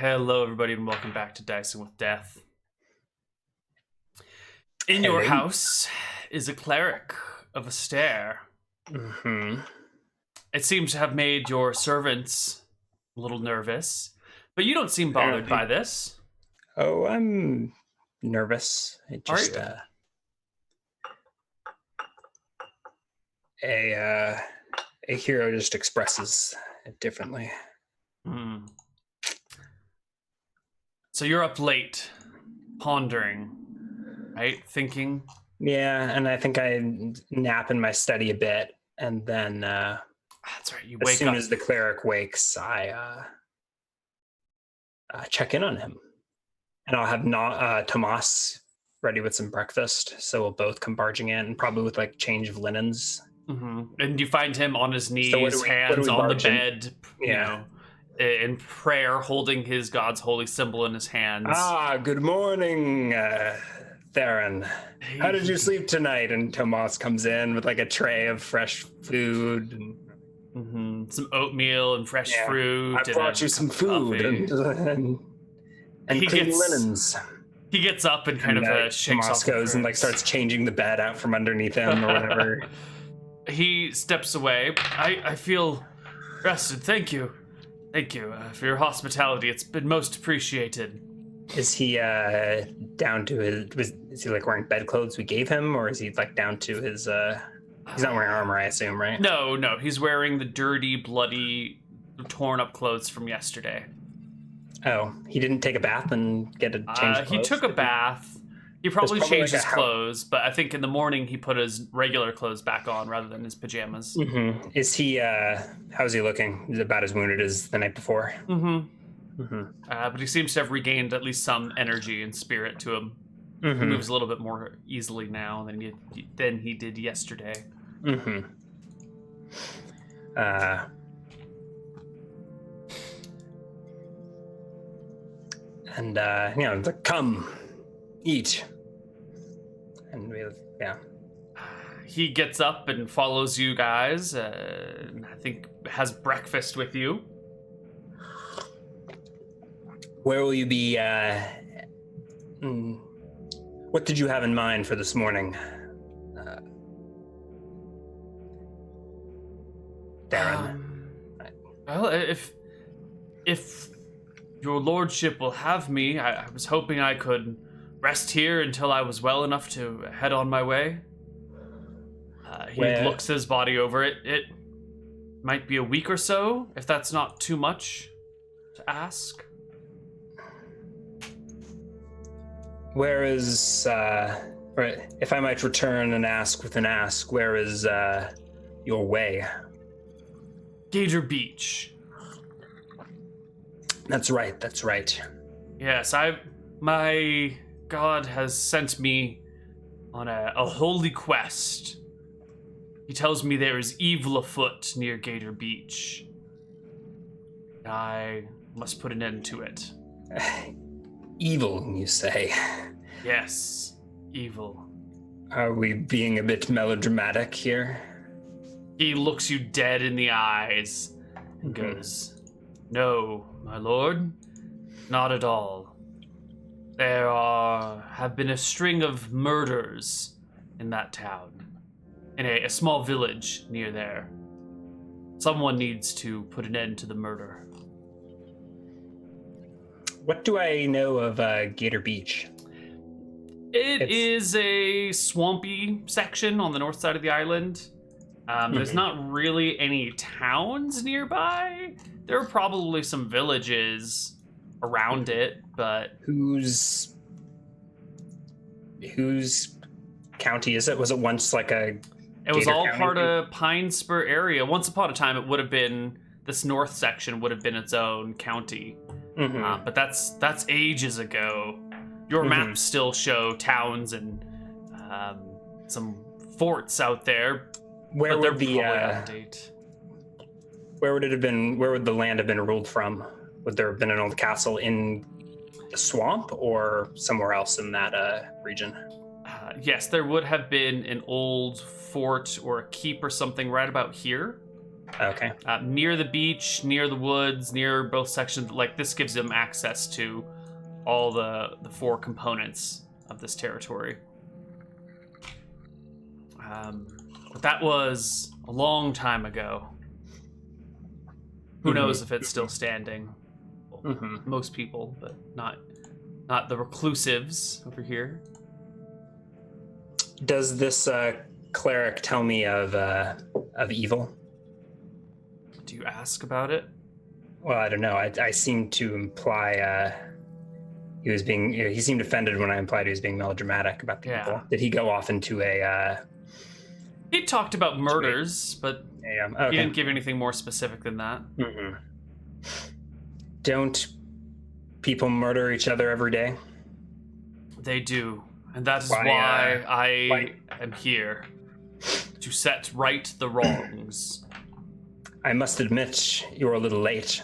Hello, everybody, and welcome back to Dicing with Death. In your Hello. house is a cleric of a stare. Mm-hmm. It seems to have made your servants a little nervous, but you don't seem bothered by this. Oh, I'm nervous. It Are just you? A hero just expresses it differently. Hmm. So you're up late, pondering, right? Thinking. Yeah, and I think I nap in my study a bit, and then That's right. You as wake soon up. as the cleric wakes, I check in on him, and I'll have Tomas ready with some breakfast, so we'll both come barging in, probably with like change of linens. And you find him on his knees, So what do we hands on the barge in? bed, Yeah. in prayer, holding his God's holy symbol in his hands. Good morning, Theron. How did you sleep tonight? And Tomas comes in with like a tray of fresh food and some oatmeal and fresh fruit. I brought you some food and clean linens. He gets up and kind of shakes Tomas off. Goes and like starts changing the bed out from underneath him or whatever. He steps away. I feel rested. Thank you for your hospitality. It's been most appreciated. Is he down to his? Is he like wearing bedclothes we gave him, or is he like down to his? He's not wearing armor, I assume, right? No, he's wearing the dirty, bloody, torn up clothes from yesterday. Oh, he didn't take a bath and get a change of clothes? He took a bath. He probably changed his clothes, but I think in the morning he put his regular clothes back on rather than his pajamas. Mm-hmm. Is he, how's he looking? Is he about as wounded as the night before? But he seems to have regained at least some energy and spirit to him. He moves a little bit more easily now than he did yesterday. And come, eat. And he gets up and follows you guys. I think has breakfast with you. Where will you be? What did you have in mind for this morning, Darren? Well, if your lordship will have me, I was hoping I could rest here until I was well enough to head on my way. He looks his body over it. It might be a week or so, if that's not too much to ask. Where is, or if I might return and ask with an ask, where is your way? Gator Beach. That's right. Yes, my God has sent me on a holy quest. He tells me there is evil afoot near Gator Beach. I must put an end to it. Evil, you say? Yes, evil. Are we being a bit melodramatic here? He looks you dead in the eyes and goes, "No, my lord, not at all. There have been a string of murders in that town, in a small village near there. Someone needs to put an end to the murder." What do I know of Gator Beach? It is a swampy section on the north side of the island. There's not really any towns nearby. There are probably some villages around it, but... Whose county is it? Was it once like a... It was all County? part of Pine Spur area. Once upon a time, it would have been... This north section would have been its own county. But that's ages ago. Your maps still show towns and some forts out there. Where but would they're probably out of date. Where would it have been? Where would the land have been ruled from? Would there have been an old castle in the swamp or somewhere else in that region? Yes, there would have been an old fort or a keep or something right about here. Okay. Near the beach, near the woods, near both sections. Like, this gives him access to all the 4 components of this territory. But that was a long time ago. Who knows if it's still standing? Well, most people, but not the reclusives over here. Does this cleric tell me of evil? Do you ask about it? Well, I don't know. I seem to imply he was being. He seemed offended when I implied he was being melodramatic about the evil. Did he go off into a? He talked about murders, but okay. he didn't give anything more specific than that. Mm-mm. Don't people murder each other every day? They do, and that is why I am here to set right the wrongs. I must admit, you're a little late.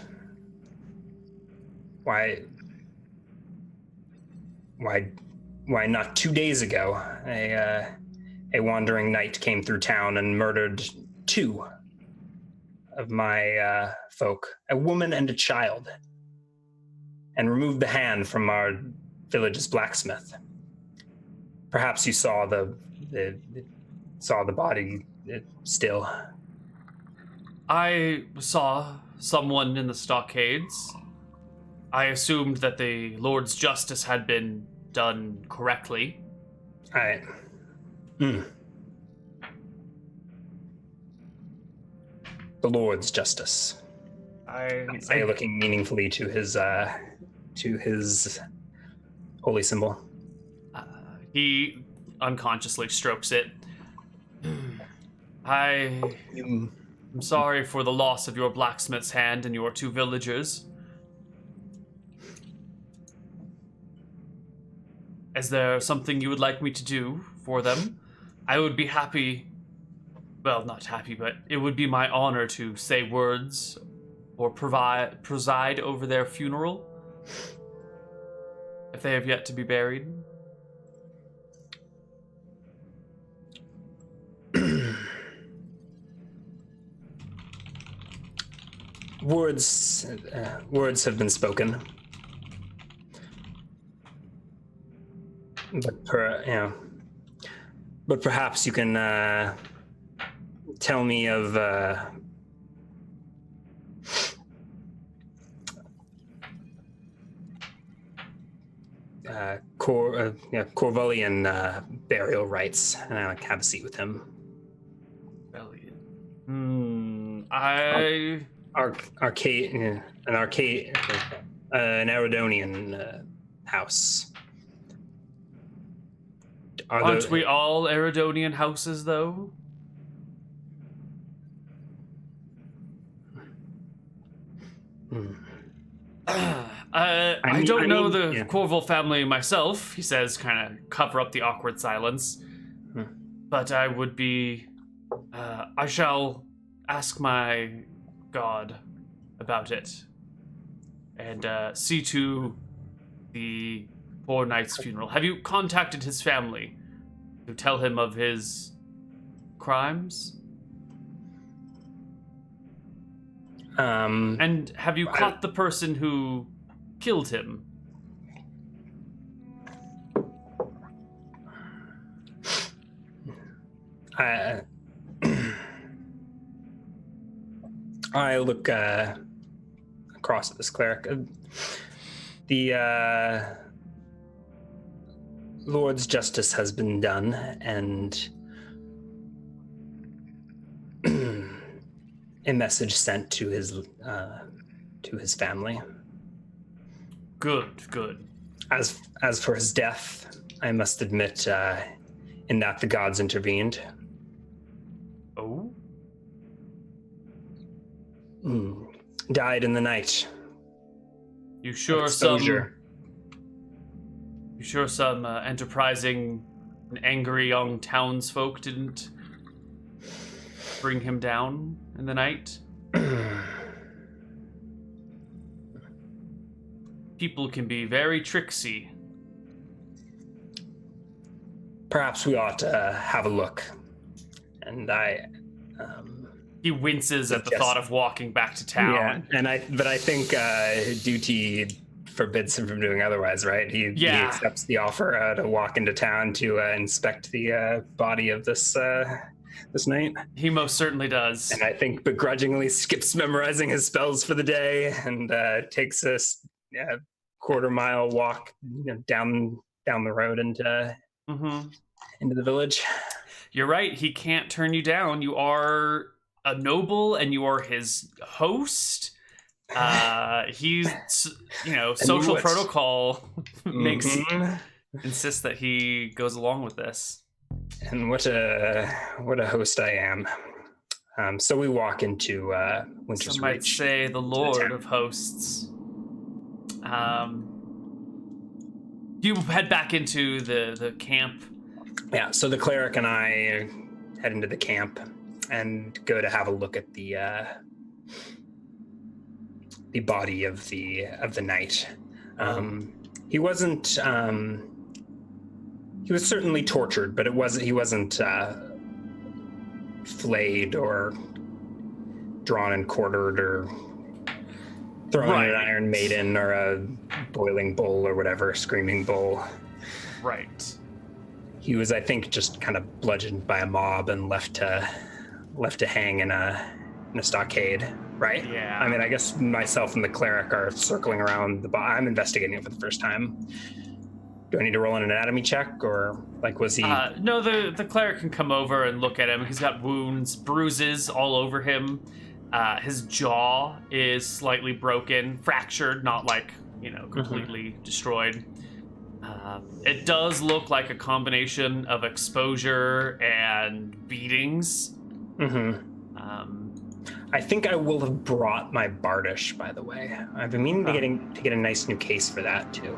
Why not 2 days ago, a wandering knight came through town and murdered 2 of my folk, a woman and a child, and removed the hand from our village's blacksmith. Perhaps you saw the body still. I saw someone in the stockades. I assumed that the Lord's justice had been done correctly. The Lord's justice. I say, looking meaningfully to his holy symbol. He unconsciously strokes it. I'm sorry for the loss of your blacksmith's hand and your 2 villagers. Is there something you would like me to do for them? I would be happy, well, not happy, but it would be my honor to say words or preside over their funeral if they have yet to be buried. Words have been spoken, but perhaps you can tell me of Corvellian burial rites, and I have a seat with him. An Eridonian house. Aren't we all Eridonian houses, though? I don't know the Corval family myself, he says, kind of cover up the awkward silence. But I would be... I shall ask my god about it. And see to the poor knight's funeral. Have you contacted his family to tell him of his crimes? And have you caught the person who killed him? I look across at this cleric. The Lord's justice has been done, and a message sent to his family. Good. As for his death, I must admit, in that the gods intervened. Oh? Died in the night. You sure some enterprising and angry young townsfolk didn't bring him down in the night? People can be very tricksy. Perhaps we ought to have a look. And He winces at the thought of walking back to town. Yeah, but I think duty forbids him from doing otherwise, right? He accepts the offer to walk into town to inspect the body of this knight. He most certainly does. And I think begrudgingly skips memorizing his spells for the day and takes a quarter-mile walk down the road into the village. You're right. He can't turn you down. You are a noble, and you are his host. He's, social protocol insists that he goes along with this. And what a host I am. So we walk into Winter's Some might Reach. say the Lord of Hosts. You head back into the camp. Yeah, so the cleric and I head into the camp and go to have a look at the body of the knight. He wasn't. He was certainly tortured, but he wasn't flayed or drawn and quartered or thrown in an Iron Maiden or a boiling bull or whatever, screaming bull. Right. He was, I think, just kind of bludgeoned by a mob and left to hang in a stockade, right? Yeah. I mean, I guess myself and the cleric are circling around the body. I'm investigating it for the first time. Do I need to roll an anatomy check, or was he? No, the cleric can come over and look at him. He's got wounds, bruises all over him. His jaw is slightly broken, fractured, not completely destroyed. It does look like a combination of exposure and beatings. I think I will have brought my bardish, by the way. I've been meaning to get a nice new case for that too.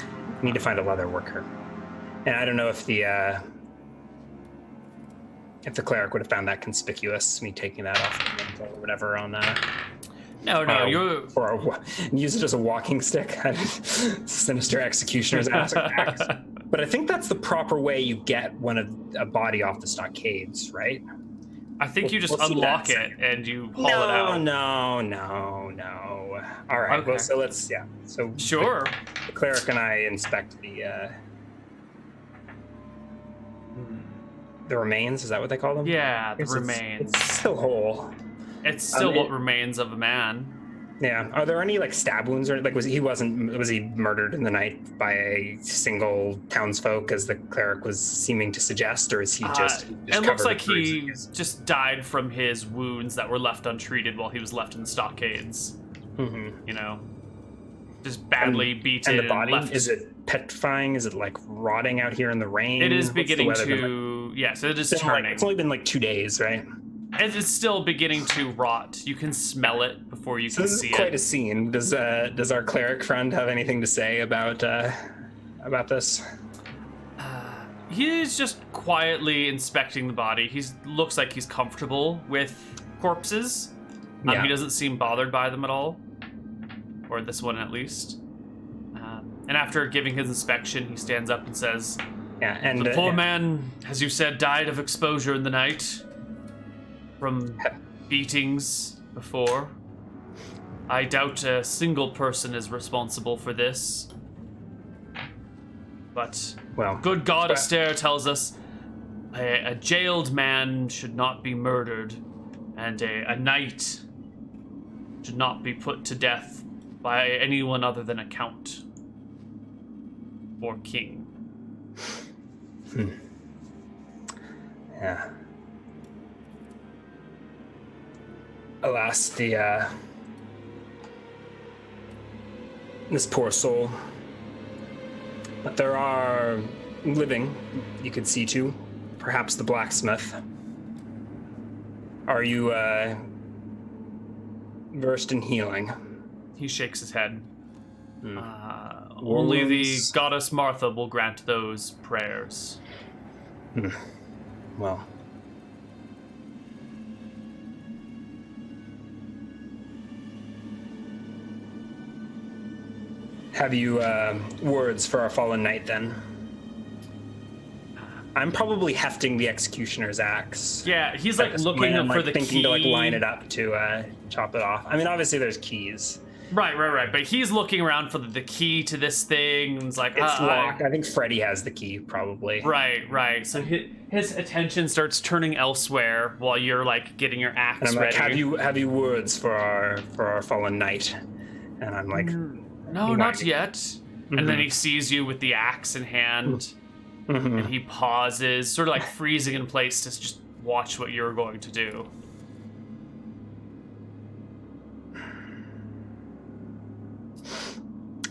I need to find a leather worker, and I don't know if the cleric would have found that conspicuous, me taking that off or whatever on. No, use it as a walking stick. Sinister executioner's axe. But I think that's the proper way you get a body off the stockades, right? I think you just unlock it and you haul it out. No. All right. Okay. Well, so let's So sure. The cleric and I inspect the remains. Is that what they call them? Yeah, the remains. It's still whole. It's still what remains of a man. Yeah. Are there any stab wounds or was he murdered in the night by a single townsfolk, as the cleric was seeming to suggest, or is he just it looks like he just died from his wounds that were left untreated while he was left in the stockades. Just badly beaten. And the body, is it petrifying? Is it rotting out here in the rain? It is beginning to, yes, it is turning. It's only been 2 days, right? It's still beginning to rot. You can smell it before you can see it. This is quite a scene. Does our cleric friend have anything to say about this? He's just quietly inspecting the body. He looks like he's comfortable with corpses. He doesn't seem bothered by them at all, or this one at least. And after giving his inspection, he stands up and says, the poor man, as you said, died of exposure in the night. From beatings before. I doubt a single person is responsible for this. But good God, Astaire tells us a jailed man should not be murdered, and a knight should not be put to death by anyone other than a count or king. Yeah. Alas, this poor soul. But there are living you could see to. Perhaps the blacksmith. Are you versed in healing? He shakes his head. Only the goddess Martha will grant those prayers. Well. Have you words for our fallen knight, then? I'm probably hefting the executioner's axe. Yeah, he's At like this looking point, I'm, for the thinking key. to line it up to chop it off. I mean, obviously there's keys. Right. But he's looking around for the key to this thing. And it's like, It's locked. I think Freddy has the key, probably. Right. So his attention starts turning elsewhere while you're like getting your axe And I'm like, ready. have you words for our fallen knight? And I'm like, no, not yet. And then he sees you with the axe in hand, and he pauses, sort of like freezing in place to just watch what you're going to do.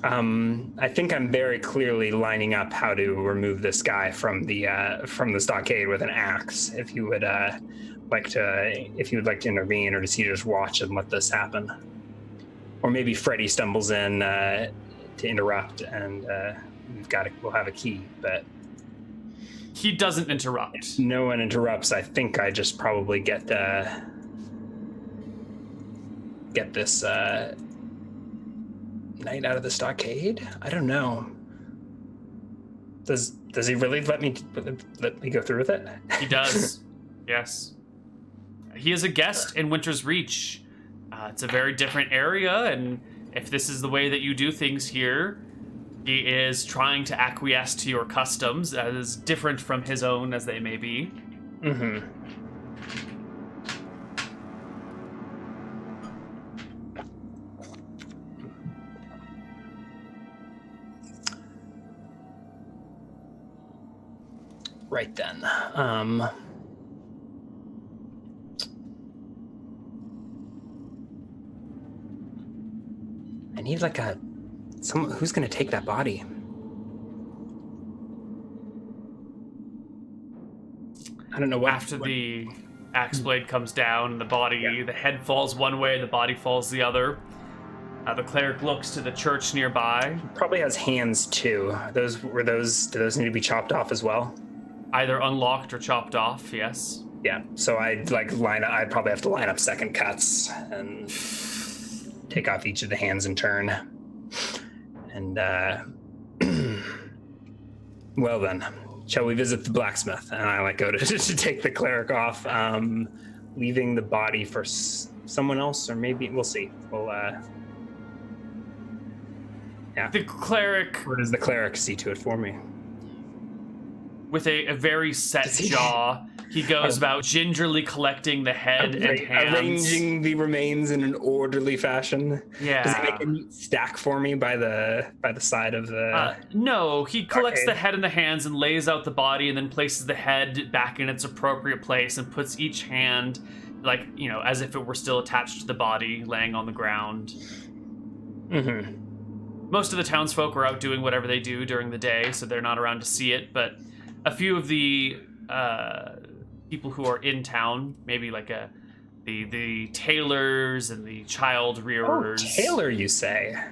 I think I'm very clearly lining up how to remove this guy from the stockade with an axe. If you would like to intervene, or does he just watch and let this happen? Or maybe Freddy stumbles in to interrupt, and we'll have a key. But He doesn't interrupt. if no one interrupts, I think I just probably get this knight out of the stockade. I don't know. Does he really let me go through with it? He does. Yes. He is a guest in Winter's Reach. It's a very different area, and if this is the way that you do things here, he is trying to acquiesce to your customs, as different from his own as they may be. Mm-hmm. Right then. I need like someone who's gonna take that body. I don't know what. After the axe blade comes down, the head falls one way, the body falls the other. The cleric looks to the church nearby. Probably has hands too. Do those need to be chopped off as well? Either unlocked or chopped off, yes. Yeah. So I'd probably have to line up second cuts and take off each of the hands in turn. And well then, shall we visit the blacksmith? And I go to take the cleric off, leaving the body for someone else, or maybe we'll see. We'll yeah. The cleric, Or does the cleric see to it for me? with a very set jaw, he goes about gingerly collecting the head and hands. Arranging the remains in an orderly fashion. Yeah. Does he make a neat stack for me by the side of the? No, he collects Okay. the head and the hands and lays out the body, and then places the head back in its appropriate place and puts each hand, as if it were still attached to the body, laying on the ground. Mm-hmm. Most of the townsfolk are out doing whatever they do during the day, so they're not around to see it, but a few of the people who are in town, maybe the tailors and the child rearers. Oh, tailor, you say?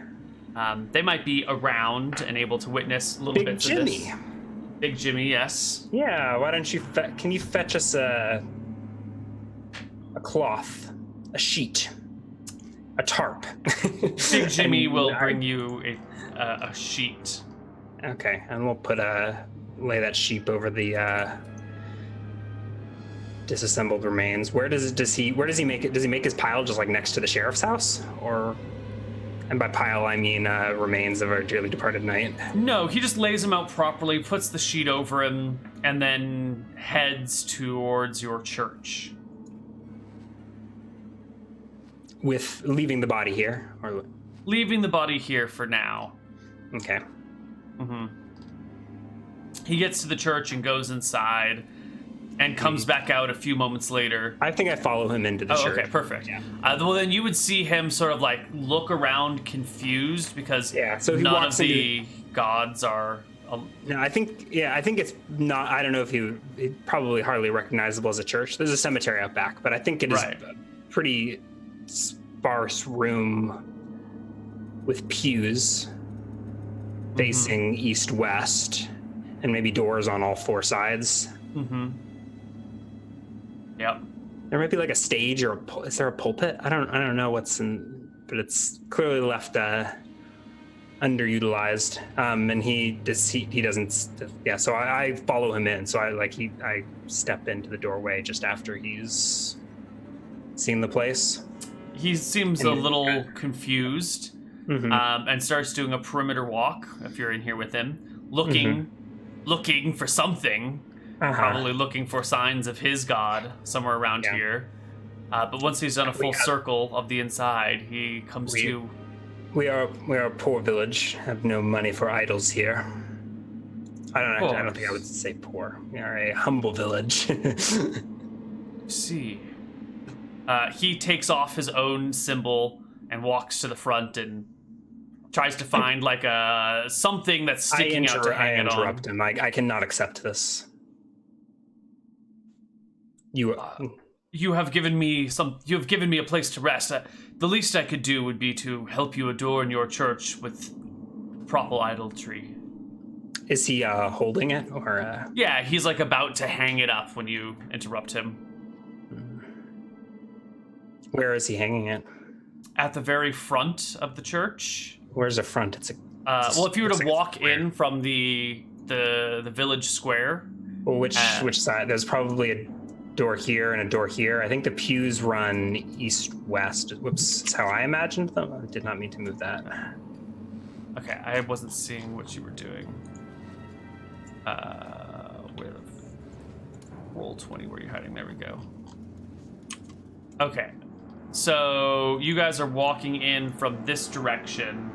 They might be around and able to witness little Big bits Jimmy. of this. Big Jimmy, yes. Yeah. Why don't you? Can you fetch us a cloth, a sheet, a tarp? Big Jimmy And will bring you a sheet. Okay, and we'll lay that sheep over the disassembled remains. Where does he make it? Does he make his pile just next to the sheriff's house, or? And by pile, I mean remains of our dearly departed knight. No, he just lays him out properly, puts the sheet over him, and then heads towards your church. With leaving the body here, or? Leaving the body here for now. Okay. Mm-hmm. He gets to the church and goes inside and comes back out a few moments later. I think I follow him into the church. Okay, perfect. Yeah. Well, then you would see him sort of look around confused because so he none walks of the gods are... No, I think it's not, I don't know if he's probably hardly recognizable as a church. There's a cemetery out back, but I think it is a pretty sparse room with pews facing east-west and maybe doors on all four sides. Mm-hmm. Yep. There might be a stage or is there a pulpit? I don't know what's in, but it's clearly left underutilized. And he doesn't. Yeah. So I follow him in. So I step into the doorway just after he's seen the place. He seems a little confused, and starts doing a perimeter walk. If you're in here with him, looking for something, probably looking for signs of his god somewhere around here. But once he's done a full circle of the inside, he comes to. We are a poor village. Have no money for idols here. I don't think I would say poor. We are a humble village. See. He takes off his own symbol and walks to the front and tries to find like something that's sticking out to hang it on. I interrupt him. I cannot accept this. You have given me You have given me a place to rest. The least I could do would be to help you adorn your church with proper idolatry. Is he holding it or? Yeah, he's like about to hang it up when you interrupt him. Where is he hanging it? At the very front of the church. Where's the front? Well, if you were to walk in from the village square. Well, which side? There's probably a door here and a door here. I think the pews run east-west. Whoops, that's how I imagined them. I did not mean to move that. Okay, I wasn't seeing what you were doing. Roll 20, where are you hiding? There we go. Okay. So you guys are walking in from this direction.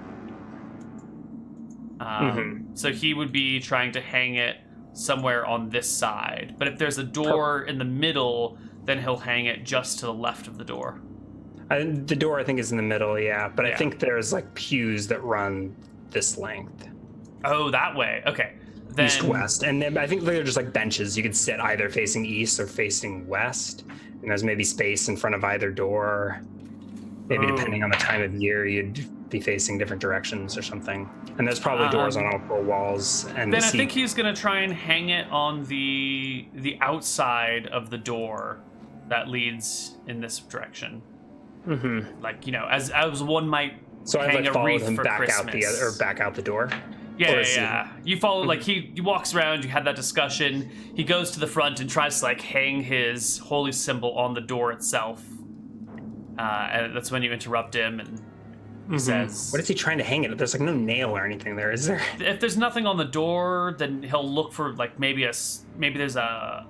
So he would be trying to hang it somewhere on this side. But if there's a door in the middle, then he'll hang it just to the left of the door. The door, I think, is in the middle, yeah. But I think there's like pews that run this length. Oh, that way. Okay. Then, east-west. And then I think they're just like benches. You could sit either facing east or facing west. And there's maybe space in front of either door. Maybe depending on the time of year, you'd be facing different directions or something. And there's probably doors on all four walls. And then I think he's going to try and hang it on the outside of the door that leads in this direction. Like, as one might hang a wreath for Christmas. Back out the door. Yeah. You follow, like, he walks around, you had that discussion, he goes to the front and tries to, like, hang his holy symbol on the door itself. And that's when you interrupt him and he says... What is he trying to hang it? There's, like, no nail or anything there, is there? If there's nothing on the door, then he'll look for, like, maybe there's a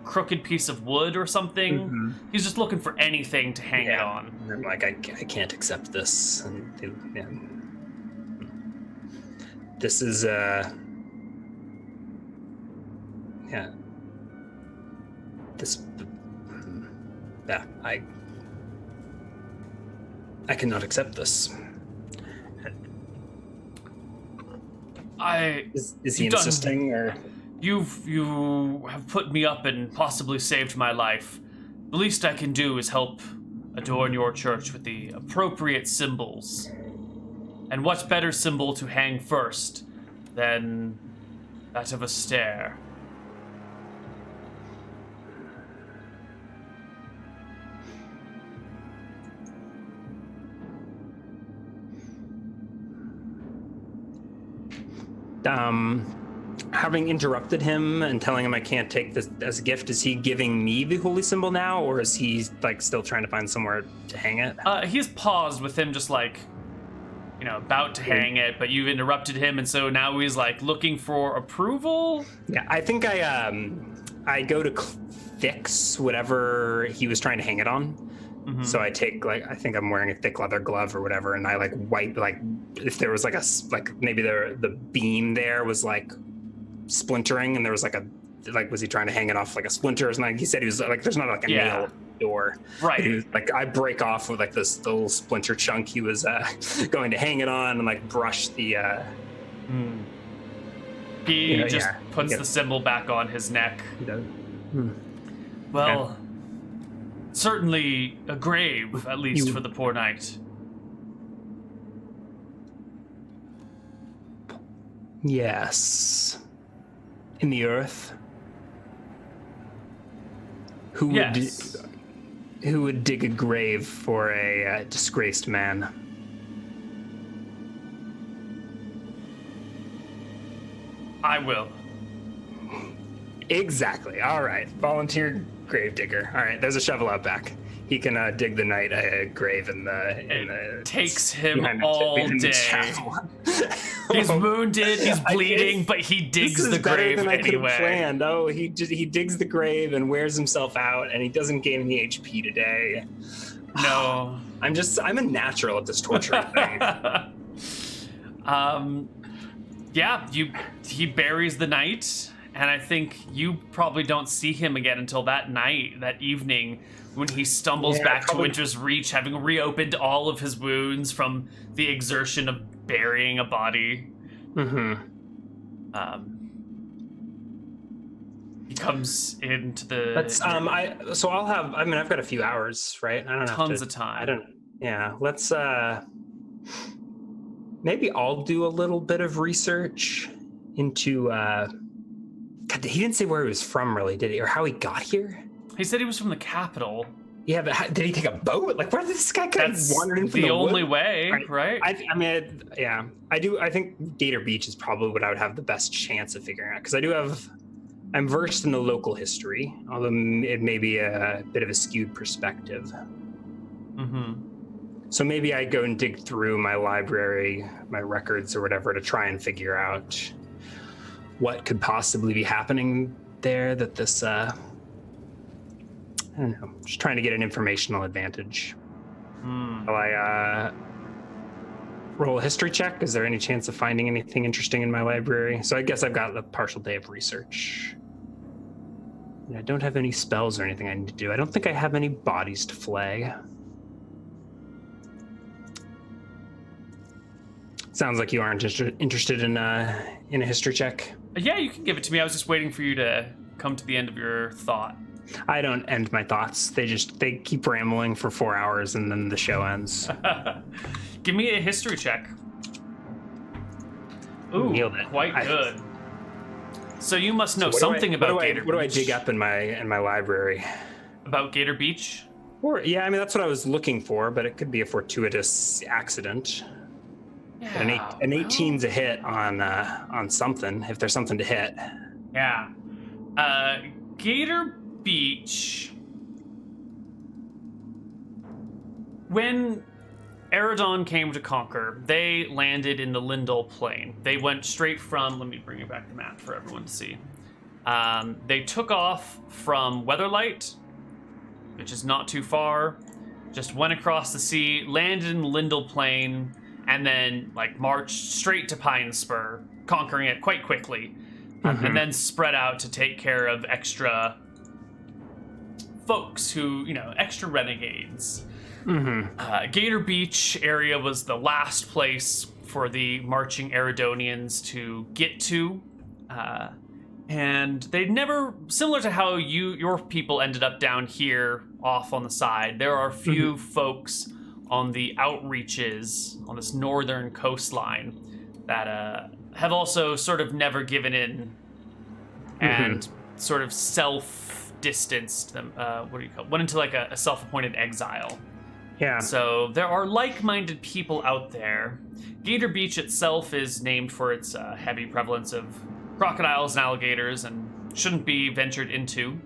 crooked piece of wood or something. He's just looking for anything to hang it on. And I'm like, I can't accept this. And this is I cannot accept this. Is he insisting, or you have put me up and possibly saved my life. The least I can do is help adorn your church with the appropriate symbols. And what better symbol to hang first than that of a stair? Having interrupted him and telling him I can't take this as a gift, is he giving me the holy symbol now, or is he like still trying to find somewhere to hang it? He's paused with him just like, about to hang it, but you've interrupted him, and so now he's like looking for approval. Yeah, I think I go to fix whatever he was trying to hang it on. So I take I think I'm wearing a thick leather glove or whatever, and I wipe if there was maybe the beam there was splintering, and there was was he trying to hang it off like a splinter or something? He said he was there's not a nail door, right? He was, I break off with this little splinter chunk he was going to hang it on, and brush the. He just puts the symbol back on his neck. He does. Well. Certainly a grave, at least for the poor knight. Yes. In the earth. Who would dig a grave for a disgraced man? I will. Exactly. All right. Volunteer gravedigger. All right. There's a shovel out back. He can dig the knight a grave in the. It takes him behind the- all behind the day. chapel. He's wounded, he's bleeding, but he digs This is the better grave than I could have anyway. planned. Oh, he digs the grave and wears himself out, and he doesn't gain any HP today. No. I'm a natural at this torturing thing. Yeah, he buries the knight, and I think you probably don't see him again until that night, that evening, when he stumbles back to Winter's Reach, having reopened all of his wounds from the exertion of burying a body. Mm-hmm. He comes into the. Let's I've got a few hours, right? I don't have tons of time. Let's maybe I'll do a little bit of research into God, he didn't say where he was from, really, did he? Or how he got here? He said he was from the capital. Yeah, but did he take a boat? Like, where did this guy kind of wander in from the woods? only way, right? I think Gator Beach is probably what I would have the best chance of figuring out, because I'm versed in the local history, although it may be a bit of a skewed perspective. Mm-hmm. So maybe I go and dig through my library, my records or whatever, to try and figure out what could possibly be happening there that this, I don't know, just trying to get an informational advantage. Will I roll a history check? Is there any chance of finding anything interesting in my library? So I guess I've got a partial day of research. I don't have any spells or anything I need to do. I don't think I have any bodies to flay. Sounds like you aren't interested in a history check. Yeah, you can give it to me. I was just waiting for you to come to the end of your thought. I don't end my thoughts. They keep rambling for 4 hours and then the show ends. Give me a history check. Ooh, Nailed it. Quite good. So you must know something about Gator Beach. What do I dig up in my library? About Gator Beach? Or that's what I was looking for, but it could be a fortuitous accident. Yeah, an 18's a hit on something, if there's something to hit. Yeah. Gator Beach. When Eridon came to conquer, they landed in the Lindell Plain. They went straight from, let me bring you back the map for everyone to see. They took off from Weatherlight, which is not too far, just went across the sea, landed in the Lindell Plain, and then marched straight to Pine Spur, conquering it quite quickly, and then spread out to take care of extra folks who, extra renegades. Gator Beach area was the last place for the marching Eridonians to get to, and they'd never, similar to how your people ended up down here off on the side, there are few folks on the outreaches on this northern coastline that have also sort of never given in and sort of self-distanced them. Went into a self-appointed exile. Yeah. So there are like-minded people out there. Gator Beach itself is named for its heavy prevalence of crocodiles and alligators and shouldn't be ventured into.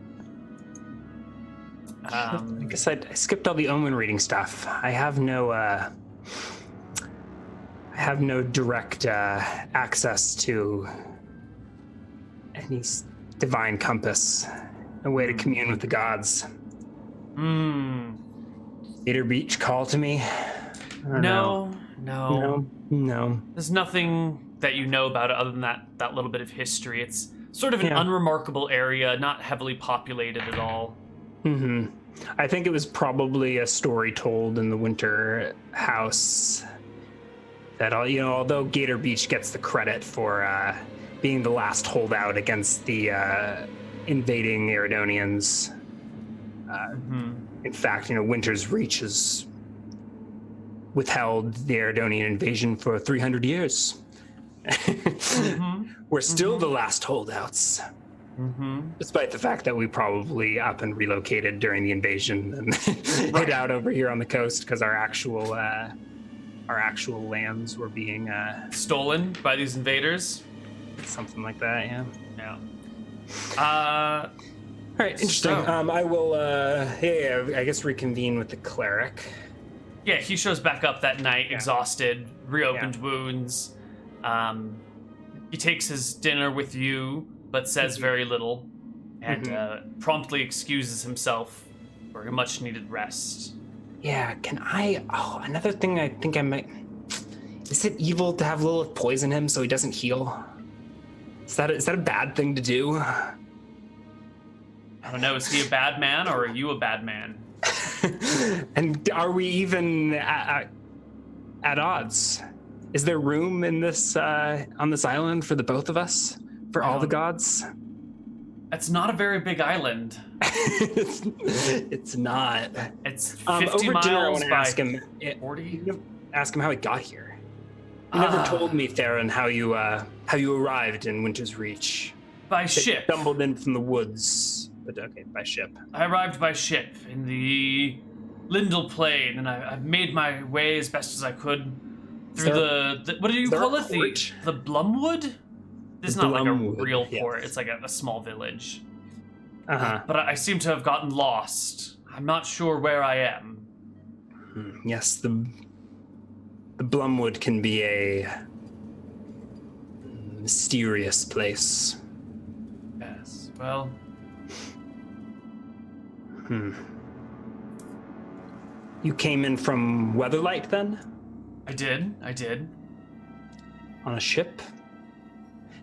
I guess I skipped all the omen reading stuff. I have no direct access to any divine compass, a way to commune with the gods. Gator Beach call to me? No. There's nothing that you know about it other than that little bit of history. It's sort of an unremarkable area, not heavily populated at all. I think it was probably a story told in the Winter House that, although Gator Beach gets the credit for being the last holdout against the invading Eridonians, in fact, Winter's Reach has withheld the Eridonian invasion for 300 years. We're still the last holdouts. Despite the fact that we probably up and relocated during the invasion and hid out over here on the coast because our actual lands were being stolen by these invaders. Something like that, yeah. Yeah. All right, interesting. So- I will, I guess reconvene with the cleric. Yeah, he shows back up that night, Yeah. exhausted, reopened wounds. He takes his dinner with you, but says very little, and promptly excuses himself for a much-needed rest. Yeah, another thing I think I might... Is it evil to have Lilith poison him so he doesn't heal? Is that a bad thing to do? I don't know, is he a bad man, or are you a bad man? And are we even at odds? Is there room in this on this island for the both of us? For all the gods? It's not a very big island. It's not. It's 50 over miles dinner, I want to by ask him. 40. Ask him how he got here. You never told me, Theron, how you arrived in Winter's Reach. By ship. Stumbled in from the woods, but okay, by ship. I arrived by ship in the Lindell Plain, and I've made my way as best as I could through the what do you call it? The Blumwood? It's not like a real port. It's like a small village. But I seem to have gotten lost. I'm not sure where I am. Yes, the Blumwood can be a mysterious place. Yes, well... You came in from Weatherlight, then? I did. On a ship?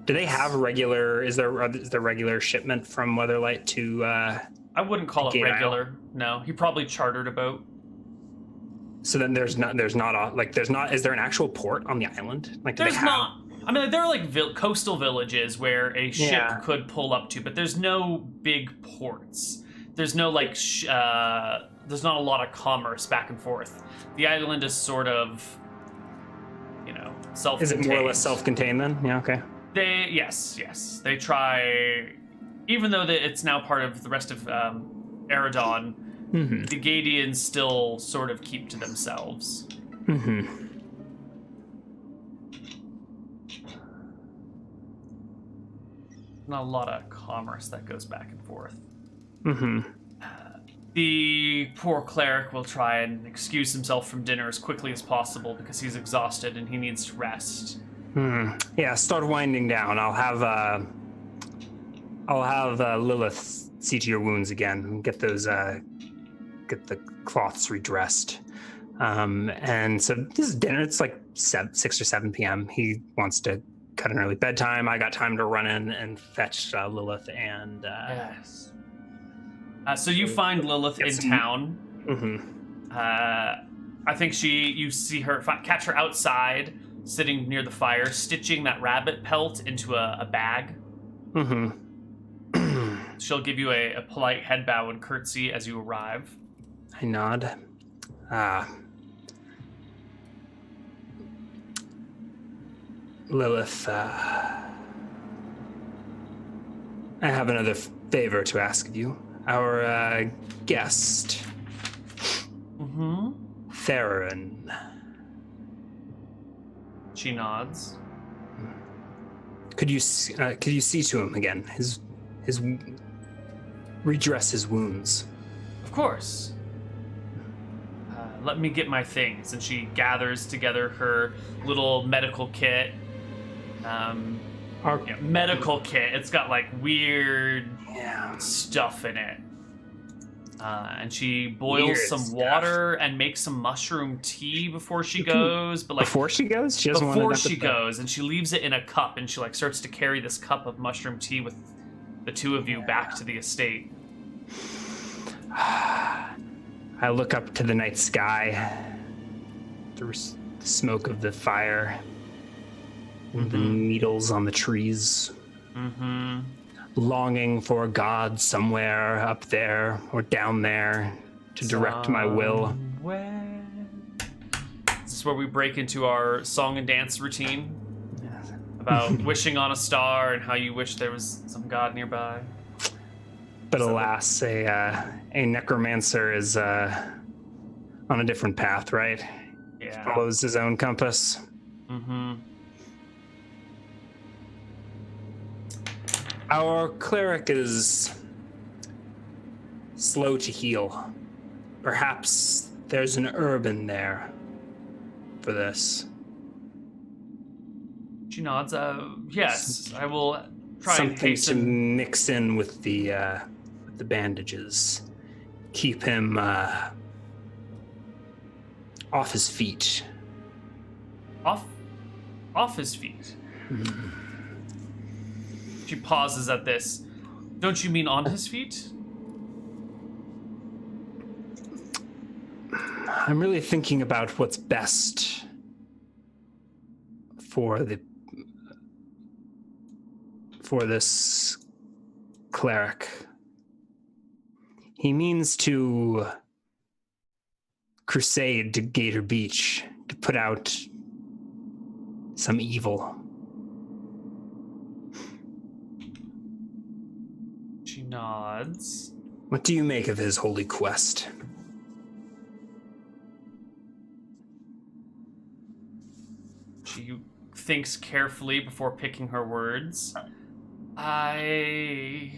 Do they have regular... Is there regular shipment from Weatherlight to... I wouldn't call it regular. No, he probably chartered a boat. So then is there an actual port on the island? Like, there's not. I mean, there are like coastal villages where a ship could pull up to, but there's no big ports. There's no like, there's not a lot of commerce back and forth. The island is sort of, self-contained. Is it more or less self-contained then? Yeah, okay. Yes. They try, even though it's now part of the rest of Eridon, the Gadians still sort of keep to themselves. Not a lot of commerce that goes back and forth. The poor cleric will try and excuse himself from dinner as quickly as possible because he's exhausted and he needs to rest. Yeah, start winding down. I'll have Lilith see to your wounds again and get those get the cloths redressed. And so this is dinner. It's like 6 or 7 p.m. He wants to cut an early bedtime. I got time to run in and fetch Lilith and... Yes. So you find Lilith in town. I think you see her, catch her outside, sitting near the fire, stitching that rabbit pelt into a bag. She'll give you a polite head bow and curtsy as you arrive. I nod. Lilith, I have another favor to ask of you. Our guest, Theron. She nods. Could you see to him again? His redress his wounds. Of course. Let me get my things. And she gathers together her little medical kit. Medical kit. It's got like weird stuff in it. And she boils some water and makes some mushroom tea before she goes. But like before she goes, she doesn't before she goes, and she leaves it in a cup, and she like starts to carry this cup of mushroom tea with the two of you back to the estate. I look up to the night sky, the smoke of the fire, and the needles on the trees. Longing for a god somewhere up there or down there to direct my will. This is where we break into our song and dance routine about wishing on a star and how you wish there was some god nearby. But alas, a necromancer is on a different path, right? Yeah. Follows his own compass. Our cleric is slow to heal. Perhaps there's an herb in there for this. She nods. Yes, I will try and Something to hasten. mix in with the bandages. Keep him off his feet. Off his feet. She pauses at this. Don't you mean on his feet? I'm really thinking about what's best for this cleric. He means to crusade to Gator Beach to put out some evil. She nods. What do you make of his holy quest? She thinks carefully before picking her words. I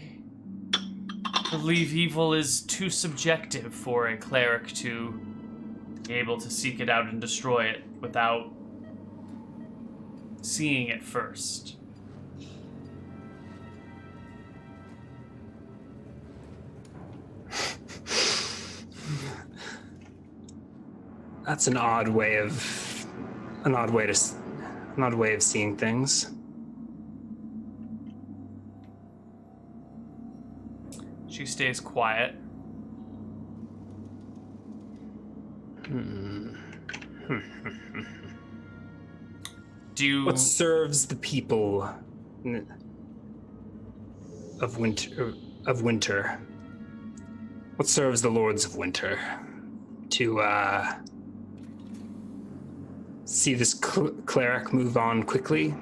believe evil is too subjective for a cleric to be able to seek it out and destroy it without seeing it first. That's an odd way of seeing things. She stays quiet. Do you... What serves the people of winter? What serves the lords of winter? To see this cleric move on quickly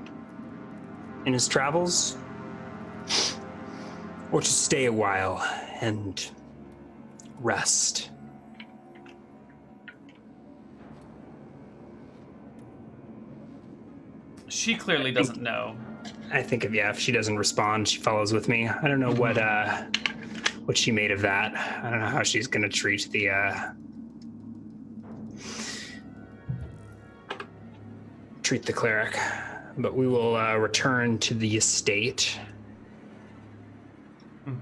in his travels? Or to stay a while and rest? She clearly doesn't know. I think if she doesn't respond, she follows with me. I don't know what she made of that. I don't know how she's gonna treat the cleric, but we will return to the estate.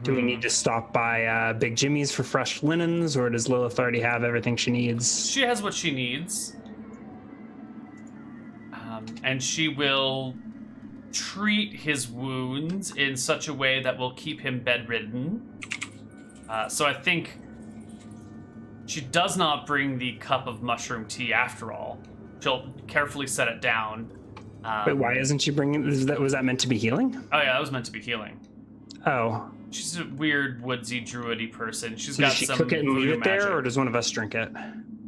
Do we need to stop by Big Jimmy's for fresh linens, or does Lilith already have everything she needs? She has what she needs. And she will treat his wounds in such a way that will keep him bedridden. So I think she does not bring the cup of mushroom tea after all. She'll carefully set it down. Wait, why isn't she bringing? Was that meant to be healing? Oh yeah, that was meant to be healing. Oh. She's a weird woodsy druidy person. She's So got does she some cook it and leave voodoo it there, magic. or does one of us drink it?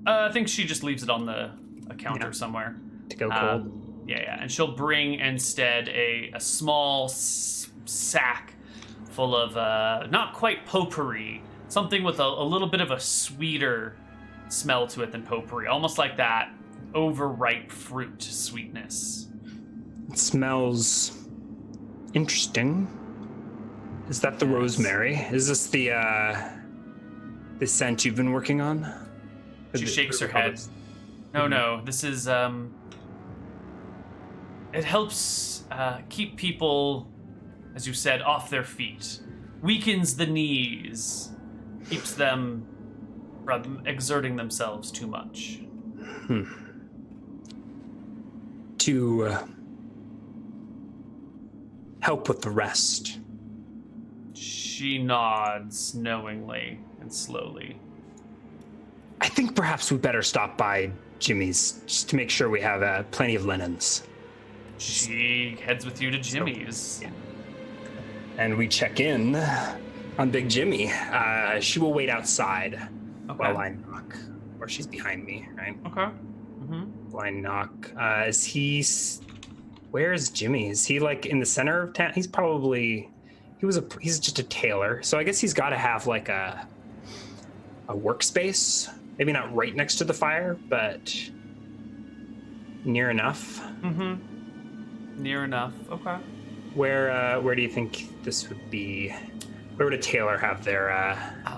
I think she just leaves it on a counter somewhere. To go cold? Yeah. And she'll bring instead a small sack full of not quite potpourri, something with a little bit of a sweeter smell to it than potpourri, almost like that overripe fruit sweetness. It smells interesting. Is that the rosemary? Is this the scent you've been working on? She shakes her head. No, this is it helps keep people, as you said, off their feet. Weakens the knees. Keeps them from exerting themselves too much. To help with the rest. She nods knowingly and slowly. I think perhaps we better stop by Jimmy's just to make sure we have plenty of linens. She heads with you to Jimmy's. And we check in on Big Jimmy. She will wait outside while I knock. Or she's behind me, right? Okay. While I knock. Where's Jimmy? Is he like in the center of town? He's just a tailor. So I guess he's got to have like a workspace. Maybe not right next to the fire, but near enough. Near enough. Okay. Where do you think this would be? Where would a tailor have their?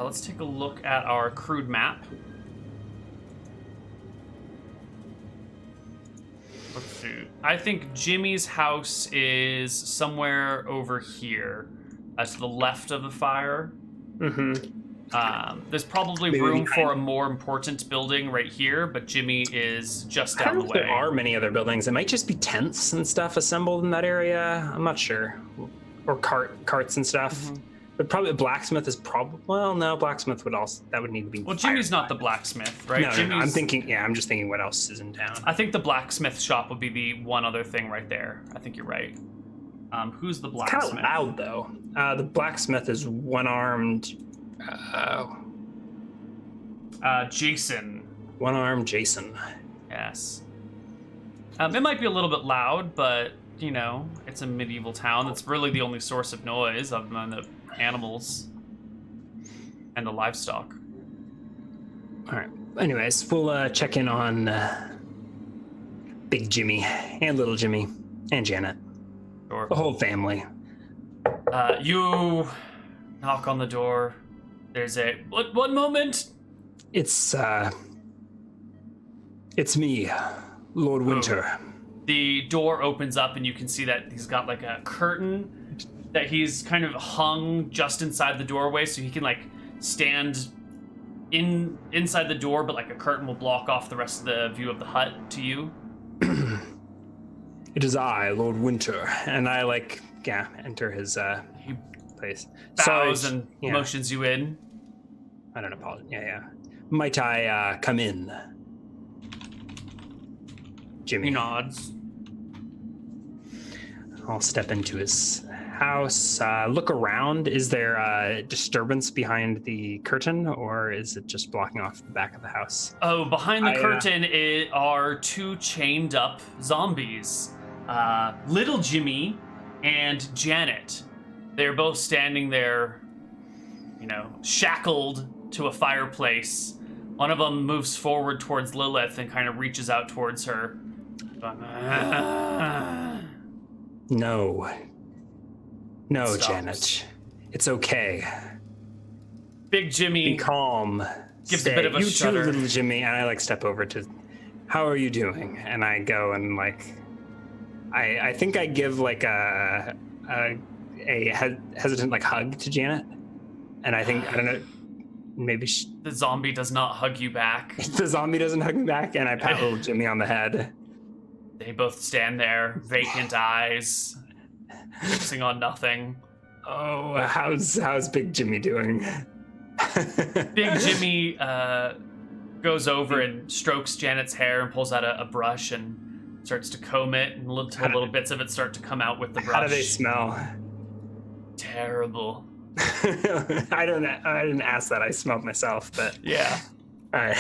Let's take a look at our crude map. Let's see. I think Jimmy's house is somewhere over here, to the left of the fire. Mm-hmm. There's probably Maybe room behind. for a more important building right here, but Jimmy is just I down don't the know way. if there are many other buildings. It might just be tents and stuff assembled in that area. I'm not sure, or carts and stuff. Mm-hmm. But probably blacksmith is probably. Well, no, blacksmith would would need to be. Well, Jimmy's not the blacksmith, right? No, Jimmy's, I'm thinking. Yeah, I'm just thinking what else is in town. I think the blacksmith shop would be the one other thing right there. I think you're right. Who's the blacksmith? Kind of loud though. The blacksmith is one-armed. Jason. One-armed Jason. Yes. It might be a little bit loud, but you know, it's a medieval town. That's really the only source of noise other than the animals and the livestock. All right. Anyways, we'll check in on Big Jimmy and Little Jimmy and Janet, Sure. the whole family. You knock on the door. There's a one moment. It's me, Lord Winter. The door opens up and you can see that he's got like a curtain that he's kind of hung just inside the doorway, so he can like stand inside the door, but like a curtain will block off the rest of the view of the hut to you. It is I, Lord Winter, and I enter his He place. bows Sorry, and yeah. motions you in. I don't apologize. Yeah. Might I come in? Jimmy. He nods. I'll step into his house, look around. Is there a disturbance behind the curtain, or is it just blocking off the back of the house? Oh, behind the curtain are two chained up zombies. Little Jimmy and Janet. They're both standing there, you know, shackled to a fireplace. One of them moves forward towards Lilith and kind of reaches out towards her. No, Stops. Janet. It's okay. Big Jimmy Be calm. gives a bit of a you shudder. too, Little Jimmy. And I step over to, how are you doing? And I go and I think I give a hesitant hug to Janet. And I don't know, maybe The zombie does not hug you back. the zombie doesn't hug me back, and I pat Little Jimmy on the head. They both stand there, vacant eyes, fixing on nothing. Oh, how's Big Jimmy doing? Big Jimmy goes over and strokes Janet's hair and pulls out a brush and starts to comb it, and little bits of it start to come out with the brush. How do they smell? Terrible. I didn't ask that. I smelled myself, but Yeah. all right.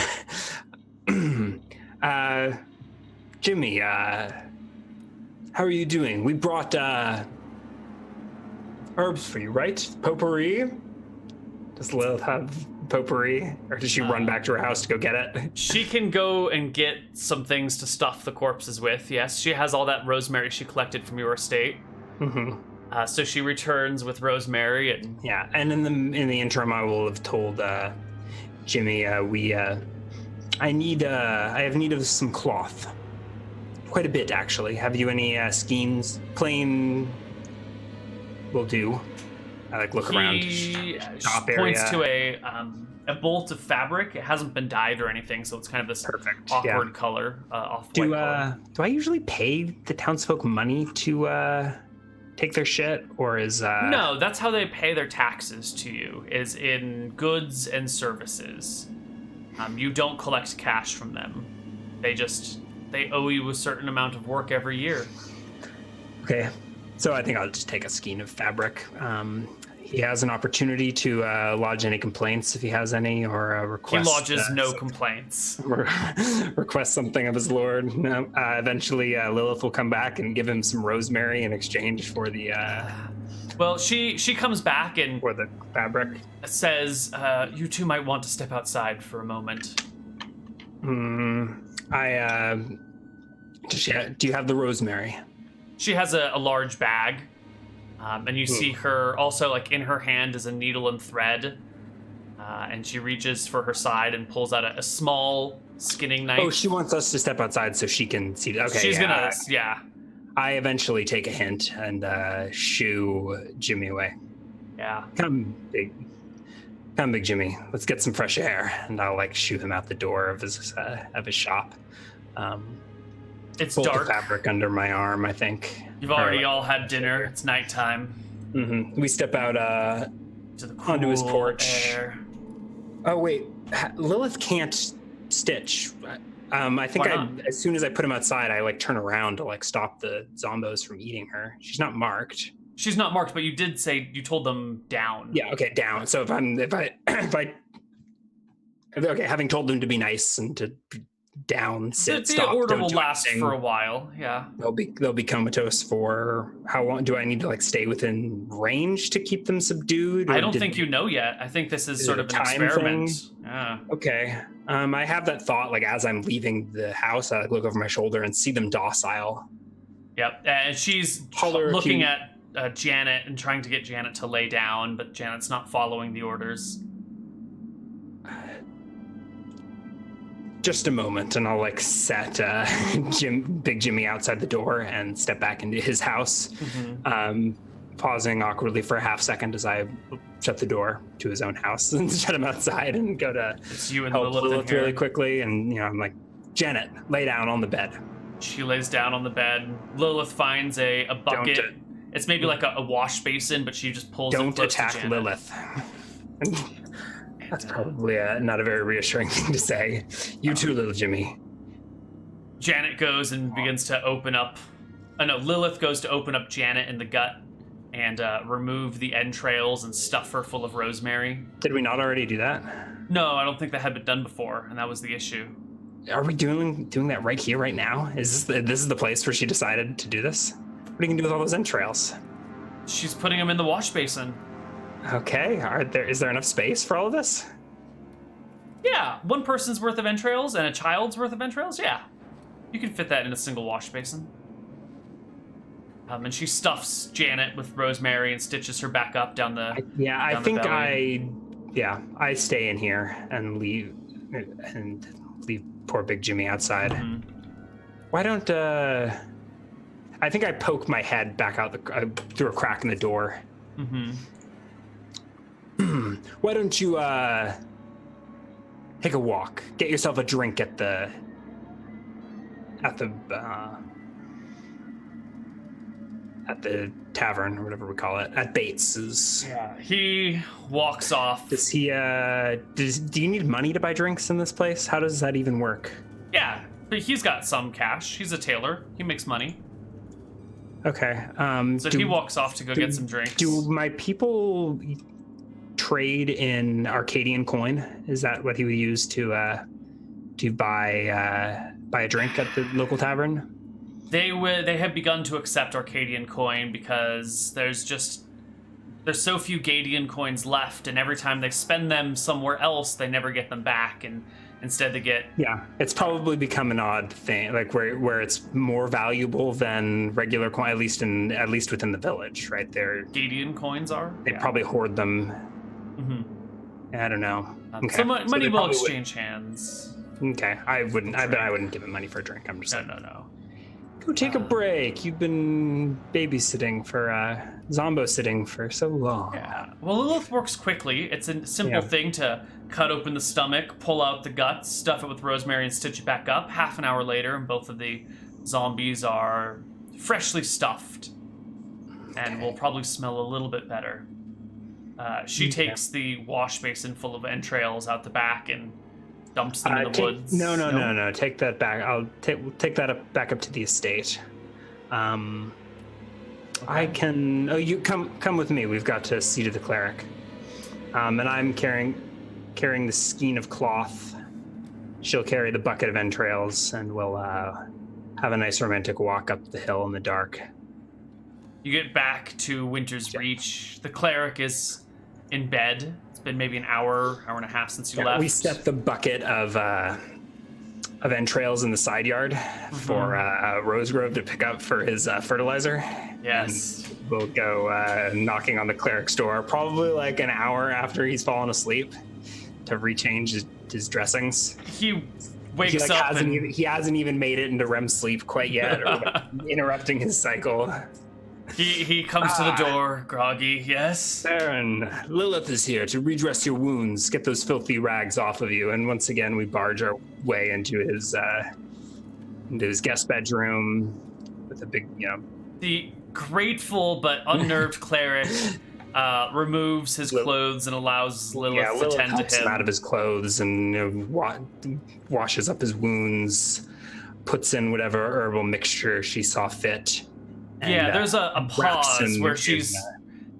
Jimmy, how are you doing? We brought herbs for you, right? Potpourri? Does Lilith have potpourri, or does she run back to her house to go get it? She can go and get some things to stuff the corpses with. Yes, she has all that rosemary she collected from your estate. Mm-hmm. So she returns with rosemary and Yeah, and in the interim, I will have told Jimmy I have need of some cloth, quite a bit actually. Have you any skeins? Plain will do. I look around. He Shop points area. to a bolt of fabric. It hasn't been dyed or anything, so it's kind of this Perfect. awkward Yeah. color, off-white Do color. do I usually pay the townsfolk money to take their shit, or is No, that's how they pay their taxes to you, is in goods and services. You don't collect cash from them. They owe you a certain amount of work every year. Okay, so I think I'll just take a skein of fabric. He has an opportunity to lodge any complaints if he has any, or He request. lodges no complaints. Request something of his lord. No. Eventually, Lilith will come back and give him some rosemary in exchange for the Well, she comes back and fabric. says, you two might want to step outside for a moment. Do you have the rosemary? She has a large bag And you see her also, like, in her hand is a needle and thread. And she reaches for her side and pulls out a small skinning knife. Oh, she wants us to step outside so she can see. Okay, she's gonna, yeah. I eventually take a hint and shoo Jimmy away. Yeah. Come, big Jimmy. Let's get some fresh air, and I'll like shoo him out the door of his shop. It's Fold dark. the fabric under my arm, I think. You've already all had dinner. It's nighttime. Mm-hmm. We step out to the cool onto his porch. air. Oh wait, Lilith can't stitch. I think as soon as I put him outside, I like turn around to like stop the zombos from eating her. She's not marked. She's not marked, but you did say you told them down. Yeah, okay, down. So okay, having told them to be nice and to down, sit, the stop. order don't will do last anything. for a while. Yeah. They'll be comatose for how long? Do I need to like stay within range to keep them subdued? I don't think you know yet. I think this is sort of an experiment. Yeah. Okay. I have that thought like as I'm leaving the house, I look over my shoulder and see them docile. Yep. And she's looking at Janet and trying to get Janet to lay down, but Janet's not following the orders. Just a moment, and I'll like set Big Jimmy outside the door and step back into his house, pausing awkwardly for a half second as I shut the door to his own house and shut him outside and go to help Lilith really quickly. And I'm like, Janet, lay down on the bed. She lays down on the bed. Lilith finds a bucket. It's maybe like a wash basin, but she just pulls it close to Janet. Don't attack Lilith. That's probably not a very reassuring thing to say. You too, little Jimmy. Janet goes and begins to open up. Lilith goes to open up Janet in the gut and remove the entrails and stuff her full of rosemary. Did we not already do that? No, I don't think that had been done before, and that was the issue. Are we doing that right here, right now? Is this the place where she decided to do this? What are you gonna do with all those entrails? She's putting them in the wash basin. Okay, is there enough space for all of this? Yeah, one person's worth of entrails and a child's worth of entrails, yeah. You can fit that in a single wash basin. And she stuffs Janet with rosemary and stitches her back up down the I stay in here and leave poor Big Jimmy outside. Mm-hmm. Why don't I think I poke my head back out through a crack in the door. Mm-hmm. Why don't you take a walk, get yourself a drink at the tavern or whatever we call it, at Bates's. Yeah, he walks off. Does he do you need money to buy drinks in this place? How does that even work? Yeah, but he's got some cash. He's a tailor. He makes money. Okay. So he walks off to go get some drinks. Do my people trade in Arcadian coin? Is that what he would use to buy a drink at the local tavern? They have begun to accept Arcadian coin because there's so few Gadian coins left, and every time they spend them somewhere else, they never get them back, and instead they get... Yeah, it's probably become an odd thing, like where it's more valuable than regular coin, at least within the village, right? Gadian coins are? They probably hoard them. Mm-hmm. I don't know. Okay. So money will exchange hands. Okay, I bet I wouldn't give him money for a drink. I'm just No. Go take a break. You've been babysitting zombo sitting for so long. Yeah. Well, Lilith works quickly. It's a simple thing to cut open the stomach, pull out the guts, stuff it with rosemary, and stitch it back up. Half an hour later, and both of the zombies are freshly stuffed and will probably smell a little bit better. She takes the wash basin full of entrails out the back and dumps them in the woods. No. Take that back. I'll take that back up to the estate. Okay. I can. Oh, you come with me. We've got to see to the cleric. And I'm carrying the skein of cloth. She'll carry the bucket of entrails, and we'll have a nice romantic walk up the hill in the dark. You get back to Winter's Reach. The cleric is in bed. It's been maybe an hour and a half since you left. We set the bucket of of entrails in the side yard for Rosegrove to pick up for his fertilizer. Yes. And we'll go knocking on the cleric's door probably like an hour after he's fallen asleep to rechange his dressings. He wakes up and he hasn't even made it into REM sleep quite yet, or interrupting his cycle. He comes to the door, groggy. Yes. Baron, Lilith is here to redress your wounds, get those filthy rags off of you, and once again we barge our way into his guest bedroom with a big, The grateful but unnerved cleric removes his clothes and allows Lilith to tend helps to him. him out of his clothes and washes up his wounds, puts in whatever herbal mixture she saw fit. And, there's a pause where she's,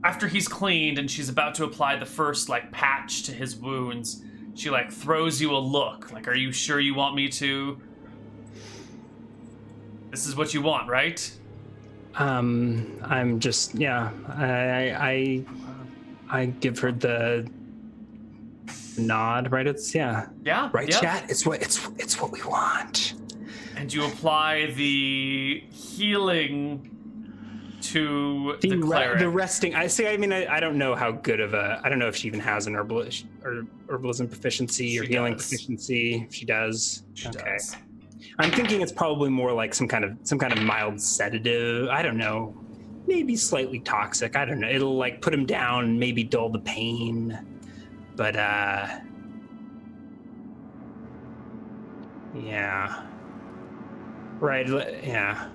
after he's cleaned and she's about to apply the first like patch to his wounds, she like throws you a look, like, are you sure you want me to? This is what you want, right? I'm just, I give her the nod, right? It's right, yep. chat. It's what we want. And you apply the healing to the cleric. The resting. I don't know how good of I don't know if she even has an herbalism proficiency or healing proficiency. She does. She does. I'm thinking it's probably more like some kind of mild sedative. I don't know. Maybe slightly toxic. I don't know. It'll like put him down, maybe dull the pain. But yeah. Right, yeah.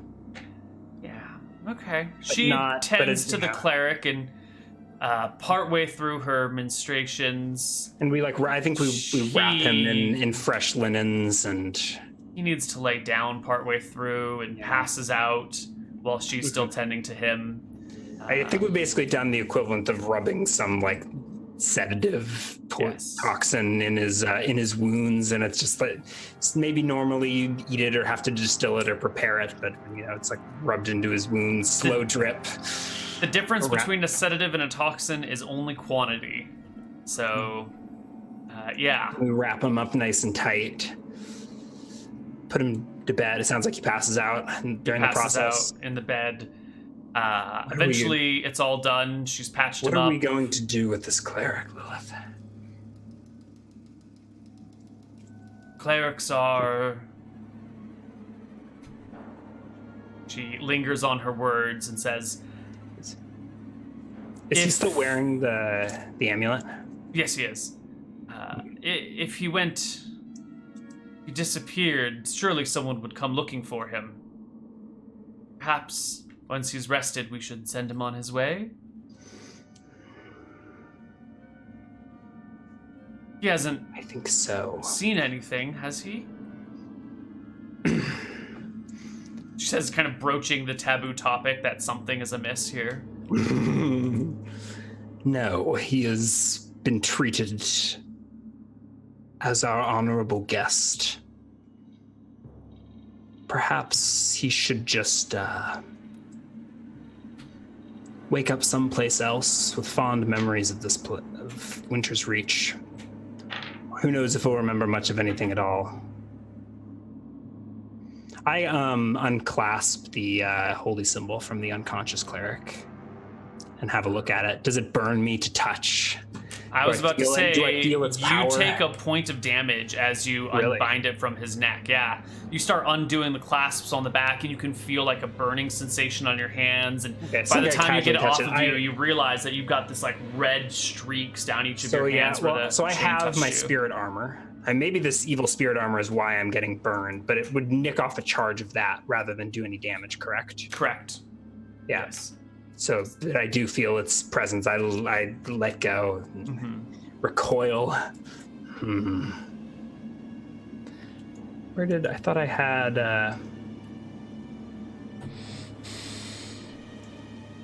Okay. She tends to the cleric and partway through her menstruations. And I think we wrap him in fresh linens, and he needs to lay down partway through and passes out while she's still tending to him. I think we've basically done the equivalent of rubbing some like sedative toxin in his wounds, and it's just like maybe normally you'd eat it or have to distill it or prepare it, but it's like rubbed into his wounds, slow drip. The difference between a sedative and a toxin is only quantity. So we wrap him up nice and tight, put him to bed. It sounds like he passes out during the process. Out in the bed. Eventually, it's all done. She's patched him up. What are we going to do with this cleric, Lilith? Clerics are... She lingers on her words and says... Is he still wearing the amulet? Yes, he is. If he disappeared, surely someone would come looking for him. Perhaps... once he's rested, we should send him on his way. He hasn't... I think so. ...seen anything, has he? She says, kind of broaching the taboo topic that something is amiss here. No, he has been treated as our honorable guest. Perhaps he should just... wake up someplace else with fond memories of of Winter's Reach. Who knows if he'll remember much of anything at all. I unclasp the holy symbol from the unconscious cleric and have a look at it. Does it burn me to touch? I was about to say, do I feel its power? You take a point of damage as you unbind it from his neck. Yeah. You start undoing the clasps on the back, and you can feel like a burning sensation on your hands. And by the time you get it off of you, you realize that you've got this like red streaks down each of your hands. So I have my spirit armor. And maybe this evil spirit armor is why I'm getting burned, but it would nick off a charge of that rather than do any damage, correct? Correct. Yeah. Yes. So I do feel its presence. I let go, recoil. Where I thought I had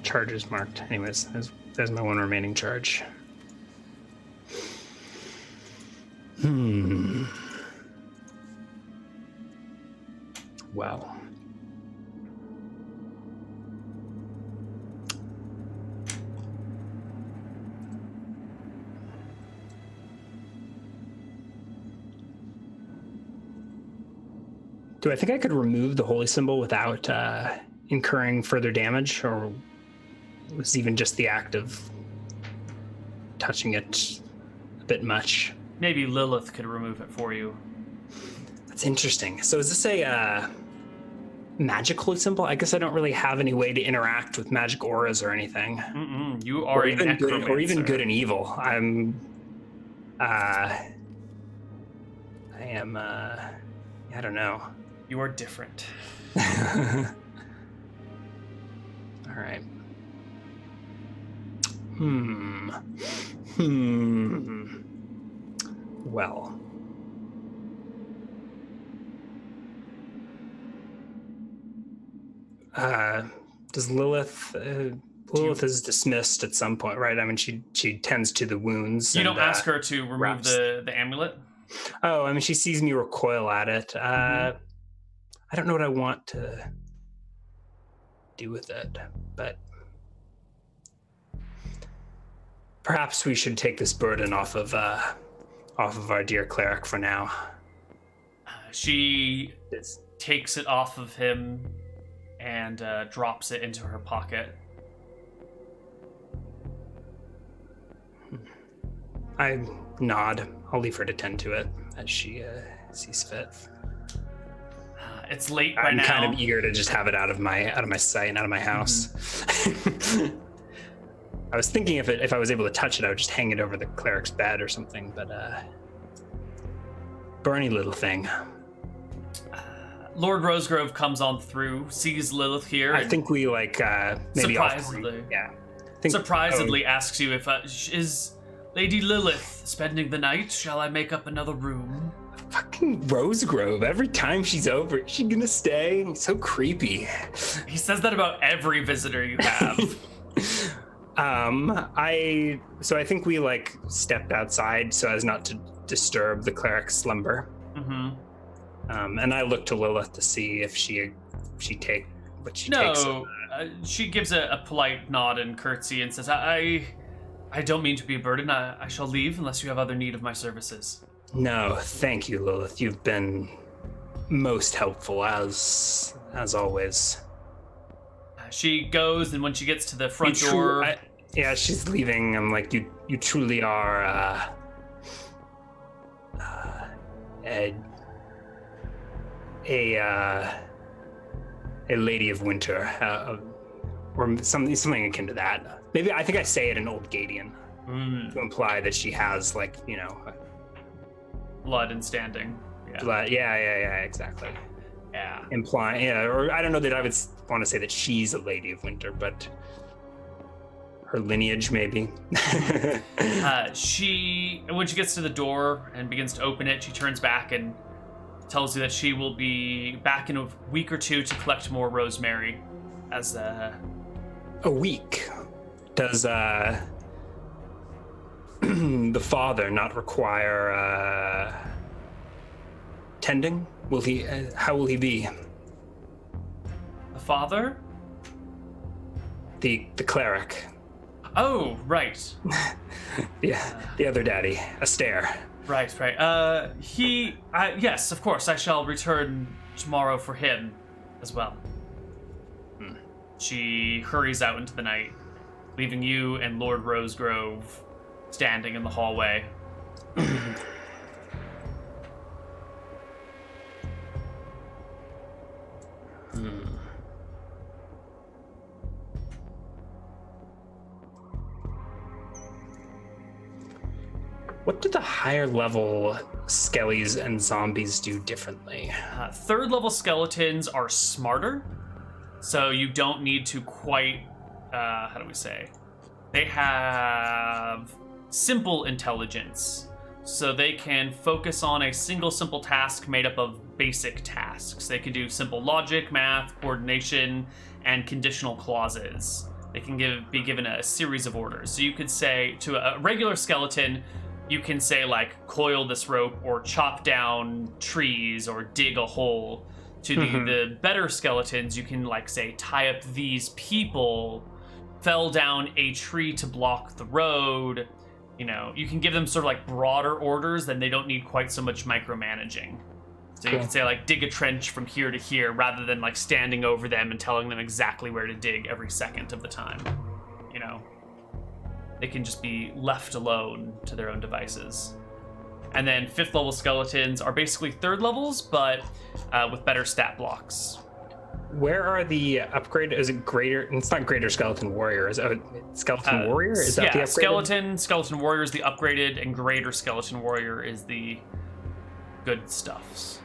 charges marked. Anyways, there's my one remaining charge. Wow. Do I think I could remove the holy symbol without incurring further damage, or was even just the act of touching it a bit much? Maybe Lilith could remove it for you. That's interesting. So is this a magic holy symbol? I guess I don't really have any way to interact with magic auras or anything. Mm-mm, you are a necromancer. Or even good and evil. I am, I don't know. You are different. All right. Well. Does Lilith... Lilith is dismissed at some point, right? I mean, she tends to the wounds. You don't ask her to remove the amulet? Oh, I mean, she sees me recoil at it. I don't know what I want to do with it, but perhaps we should take this burden off of our dear cleric for now. She takes it off of him and drops it into her pocket. I nod. I'll leave her to tend to it as she sees fit. It's late by now. I'm kind of eager to just have it out of my sight and out of my house. Mm-hmm. I was thinking if I was able to touch it, I would just hang it over the cleric's bed or something. But Bernie, little thing. Lord Rosegrove comes on through, sees Lilith here. I think we maybe surprisedly, surprisedly asks you if is Lady Lilith spending the night? Shall I make up another room? Fucking Rosegrove. Every time she's over, is she gonna stay? It's so creepy. He says that about every visitor you have. I think we stepped outside so as not to disturb the cleric's slumber. Mm-hmm. And I look to Lilith to see if she takes. No, she gives a polite nod and curtsy and says, I don't mean to be a burden. I shall leave unless you have other need of my services. No, thank you, Lilith. You've been most helpful, as always. She goes, and when she gets to the front door... she's leaving. I'm like, you truly are a lady of winter, or something akin to that. Maybe I think I say it in Old Gadian to imply that she has blood and standing. Yeah. Blood. Yeah, exactly. Yeah. Implying, or I don't know that I would want to say that she's a lady of winter, but her lineage maybe. When she gets to the door and begins to open it, she turns back and tells you that she will be back in a week or two to collect more rosemary. As a week. Does the father not require tending? Will he? How will he be? The father? The cleric. Oh, right. The other daddy, Astaire. Right. Yes, of course. I shall return tomorrow for him as well. She hurries out into the night, leaving you and Lord Rosegrove standing in the hallway. What do the higher level skellies and zombies do differently? Third level skeletons are smarter, so you don't need to quite, how do we say? They have simple intelligence, so they can focus on a single simple task made up of basic tasks. They can do simple logic, math, coordination, and conditional clauses. They can be given a series of orders. So you could say to a regular skeleton, you can say coil this rope or chop down trees or dig a hole. To the better skeletons, you can say tie up these people, fell down a tree to block the road. You can give them sort of broader orders, then they don't need quite so much micromanaging. So you can say, like, dig a trench from here to here rather than, like, standing over them and telling them exactly where to dig every second of the time. You know? They can just be left alone to their own devices. And then 5th level skeletons are basically 3rd levels, but with better stat blocks. Where are the upgrade? Is it greater? It's not greater skeleton warrior. Is it skeleton warrior? Is that the upgraded? Skeleton warrior is the upgraded, and greater skeleton warrior is the good stuffs.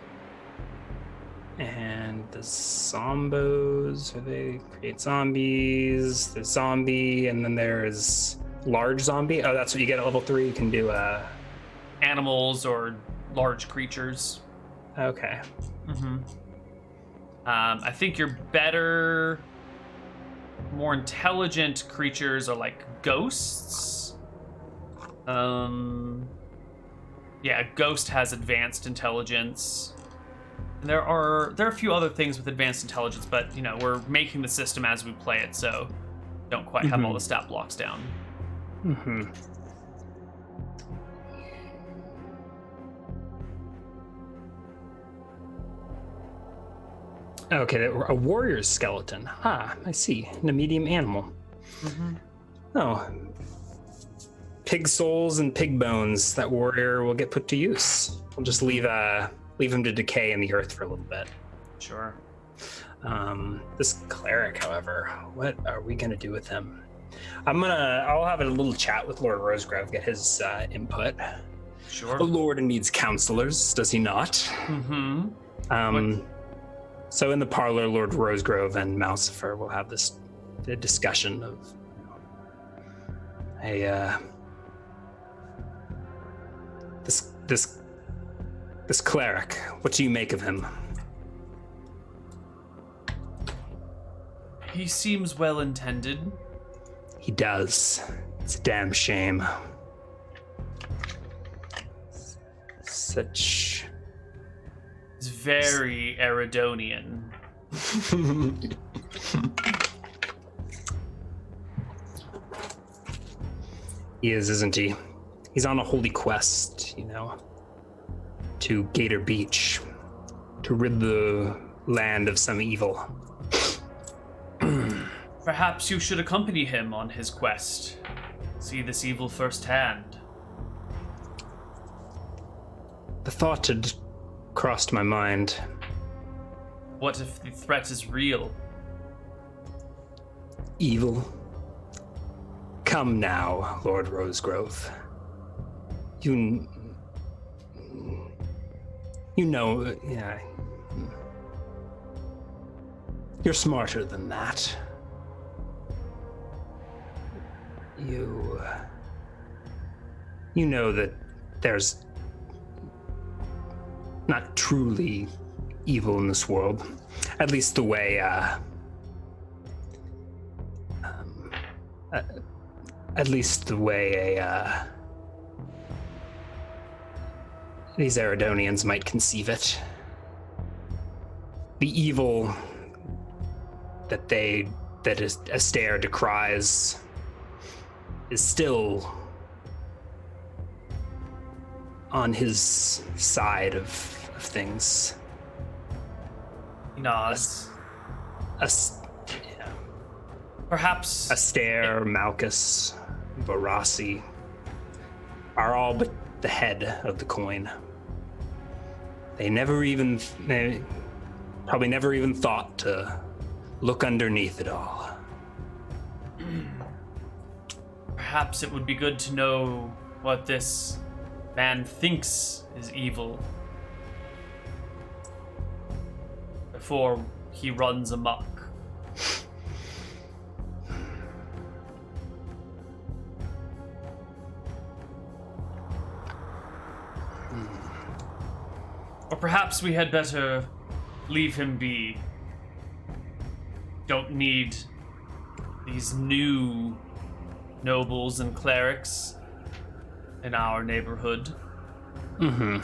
And the zombos, they create zombies. The zombie, and then there's large zombie. Oh, that's what you get at level 3. You can do animals or large creatures. Okay. Mm-hmm. I think your better, more intelligent creatures are like ghosts. Yeah, ghost has advanced intelligence. And there are a few other things with advanced intelligence, but you know, we're making the system as we play it, so don't quite have all the stat blocks down. Mm-hmm. Okay, a warrior's skeleton. Ah, I see. And a medium animal. Mm-hmm. Oh. Pig souls and pig bones. That warrior will get put to use. We'll just leave him to decay in the earth for a little bit. Sure. This cleric, however, what are we gonna do with him? I'll have a little chat with Lord Rosegrove, get his input. Sure. The Lord needs counselors, does he not? Mm-hmm. So in the parlor, Lord Rosegrove and Mousifer will have the discussion of this cleric. What do you make of him? He seems well intended. He does. It's a damn shame. Such. He's very Eridonian. He is, isn't he? He's on a holy quest, you know, to Gator Beach, to rid the land of some evil. Perhaps you should accompany him on his quest. See this evil firsthand. The thought had crossed my mind. What if the threat is real? Evil? Come now, Lord Rosegrove. You know, yeah. You're smarter than that. You know that there's not truly evil in this world. At least the way, these Eridonians might conceive it. The evil that Astaire decries is still on his side of things. He nods. Yeah. Perhaps Astaire, Malchus, Varasi are all but the head of the coin. They probably never even thought to look underneath it all. Perhaps it would be good to know what this man thinks is evil before he runs amok. Or perhaps we had better leave him be. Don't need these new nobles and clerics in our neighborhood. Mm-hmm.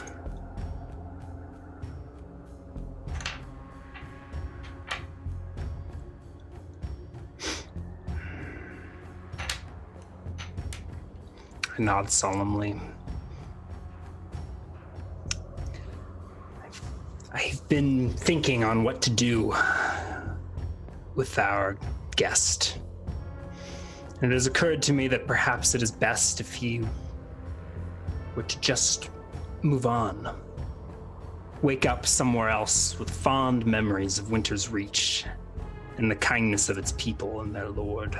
I nod solemnly. I've been thinking on what to do with our guest. And it has occurred to me that perhaps it is best if he were to just move on. Wake up somewhere else with fond memories of Winter's Reach and the kindness of its people and their lord.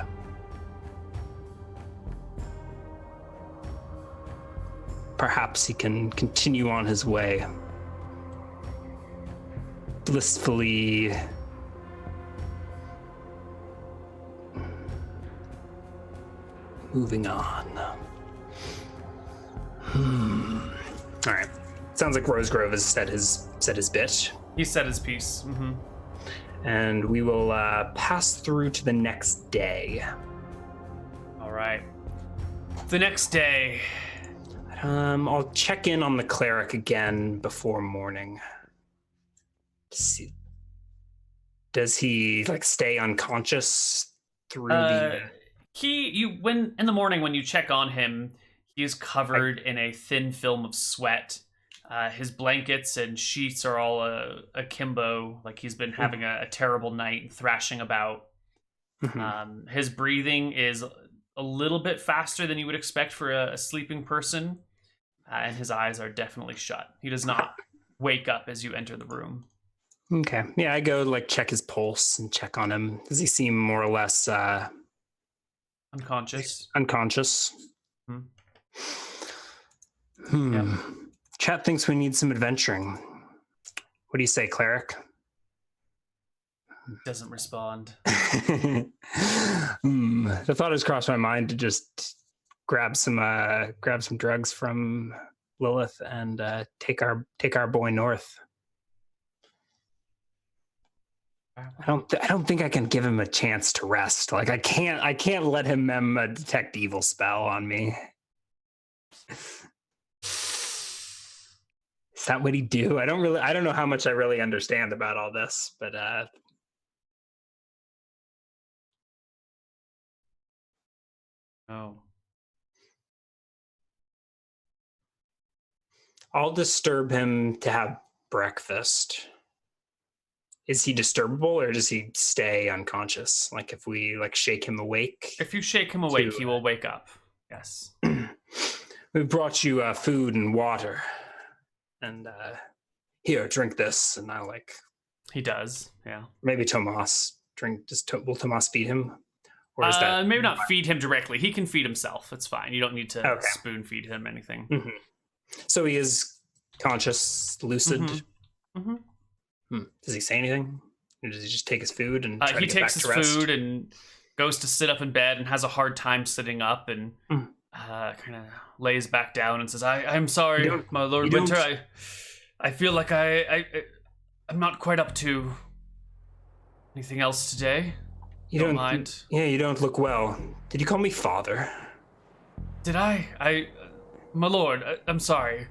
Perhaps he can continue on his way, blissfully moving on. All right. Sounds like Rosegrove has said his bit. He said his piece. Mm-hmm. And we will pass through to the next day. All right. The next day. I'll check in on the cleric again before morning. See, does he stay unconscious through the? When in the morning when you check on him, he is covered in a thin film of sweat. His blankets and sheets are all akimbo, like he's been having a terrible night and thrashing about. Mm-hmm. His breathing is a little bit faster than you would expect for a sleeping person, and his eyes are definitely shut. He does not wake up as you enter the room. Okay. Yeah, I go check his pulse and check on him. Does he seem more or less unconscious? Unconscious. Yep. Chat thinks we need some adventuring. What do you say, cleric? Doesn't respond. The thought has crossed my mind to just grab some drugs from Lilith and take our boy north. I don't think I can give him a chance to rest. I can't let him mem a detect evil spell on me. Is that what he'd do? I don't know how much I really understand about all this, but oh. I'll disturb him to have breakfast. Is he disturbable or does he stay unconscious? If we shake him awake? If you shake him awake, he will wake up. Yes. We've brought you food and water. And here, drink this. And I He does, yeah. Maybe Tomas drink. Will Tomas feed him? Or is that maybe not feed him directly. He can feed himself. It's fine. You don't need to spoon feed him anything. Mm-hmm. So he is conscious, lucid. Mm-hmm. Mm-hmm. Does he say anything? Or does he just take his food and try he to get takes back to his rest? food and goes to sit up in bed and has a hard time sitting up and kind of lays back down and says, I'm sorry, my Lord Winter. I feel like I'm not quite up to anything else today. You don't mind? Yeah, you don't look well. Did you call me father? Did I? My Lord, I'm sorry.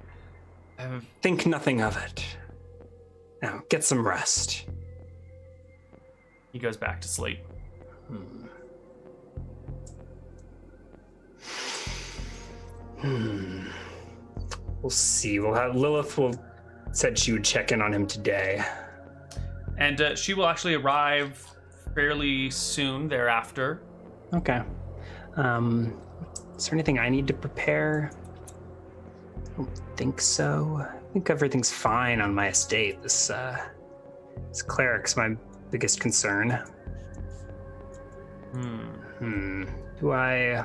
Think nothing of it. Now, get some rest. He goes back to sleep. We'll see. Lilith said she would check in on him today. And she will actually arrive fairly soon thereafter. Okay. Is there anything I need to prepare? I don't think so. I think everything's fine on my estate. This cleric's my biggest concern. Do I...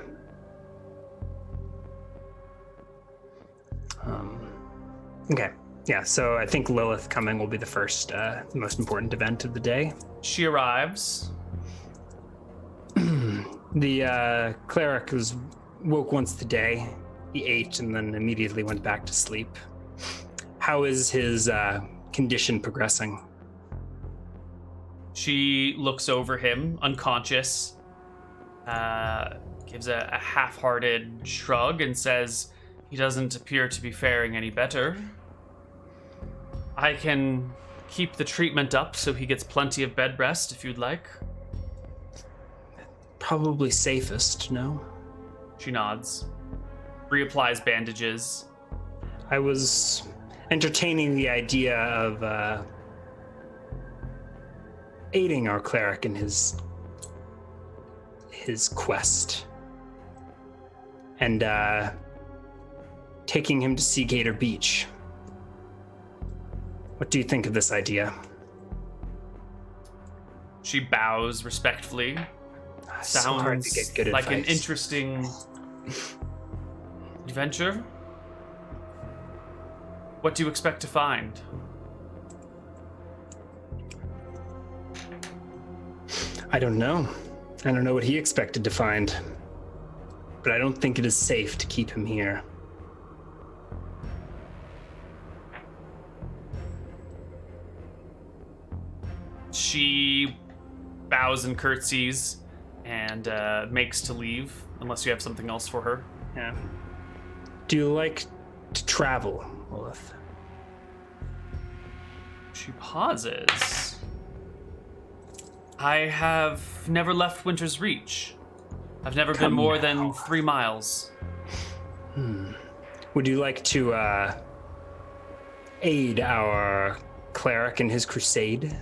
Okay. Yeah, so I think Lilith coming will be the most important event of the day. She arrives. The cleric woke once today. He ate and then immediately went back to sleep. How is his condition progressing? She looks over him, unconscious, gives a half-hearted shrug and says, he doesn't appear to be faring any better. I can keep the treatment up so he gets plenty of bed rest if you'd like. Probably safest, no? She nods. Reapplies bandages. I was entertaining the idea of aiding our cleric in his quest and taking him to see Gator Beach. What do you think of this idea? She bows respectfully. So hard to get good like advice. an interesting adventure. What do you expect to find? I don't know. I don't know what he expected to find. But I don't think it is safe to keep him here. She bows and curtsies and makes to leave, unless you have something else for her. Yeah. Do you like to travel, Lilith? She pauses. I have never left Winter's Reach. I've never been more than 3 miles. Would you like to aid our cleric in his crusade?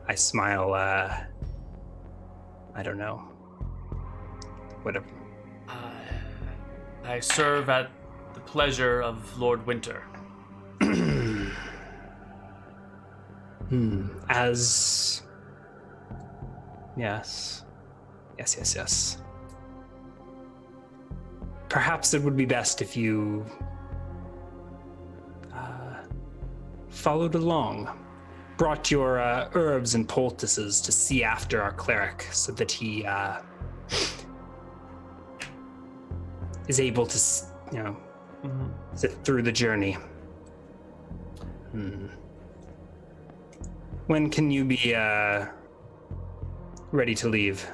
I smile, I don't know. Whatever. I serve at the pleasure of Lord Winter. As... Yes. Yes. Perhaps it would be best if you followed along. Brought your herbs and poultices to see after our cleric so that he is able to, sit through the journey. When can you be ready to leave?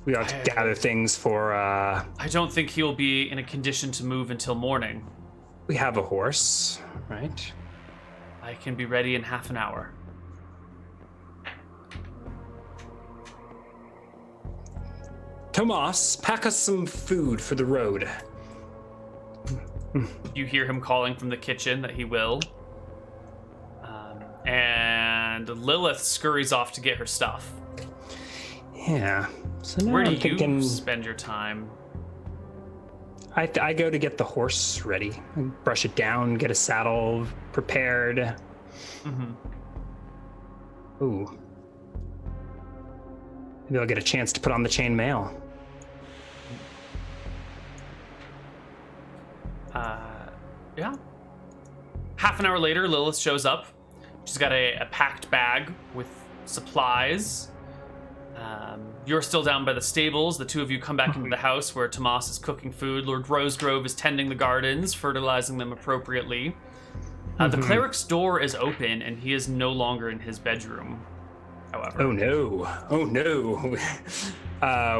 We ought to gather things for... I don't think he'll be in a condition to move until morning. We have a horse, right? I can be ready in half an hour. Tomas, pack us some food for the road. You hear him calling from the kitchen that he will. And Lilith scurries off to get her stuff. Yeah. So now Where do I'm thinking, you spend your time? I go to get the horse ready. I brush it down, get a saddle prepared. Ooh. Maybe I'll get a chance to put on the chain mail. Yeah. Half an hour later, Lilith shows up. She's got a packed bag with supplies. You're still down by the stables. The two of you come back into the house where Tomas is cooking food. Lord Rosegrove is tending the gardens, fertilizing them appropriately. The cleric's door is open, and he is no longer in his bedroom, however. Oh no.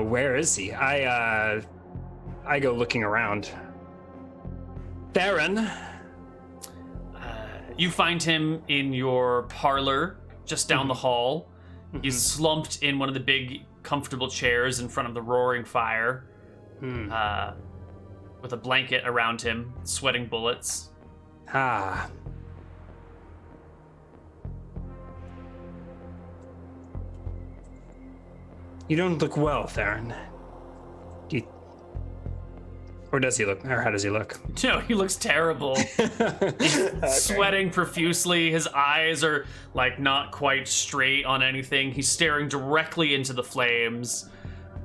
Where is he? I go looking around. Theron. You find him in your parlor, just down the hall. He's slumped in one of the big, comfortable chairs in front of the roaring fire, with a blanket around him, sweating bullets. Ah. You don't look well, Theron. Or does he look? Or how does he look? No, he looks terrible. He's sweating profusely. His eyes are not quite straight on anything. He's staring directly into the flames.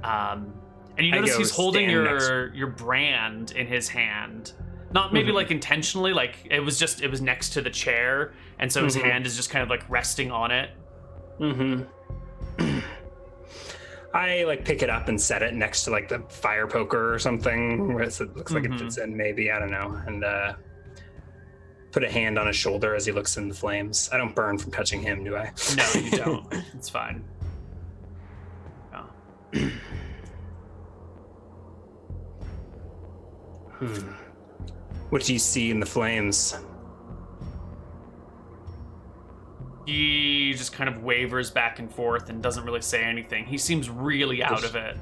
And you notice he's holding your brand in his hand. Not maybe intentionally, it was next to the chair, and so his hand is just kind of resting on it. I pick it up and set it next to the fire poker or something where it looks like it fits in, maybe, I don't know, and put a hand on his shoulder as he looks in the flames. I don't burn from touching him, do I? No, you don't. It's fine. Oh. What do you see in the flames? He just kind of wavers back and forth and doesn't really say anything. He seems really out of it.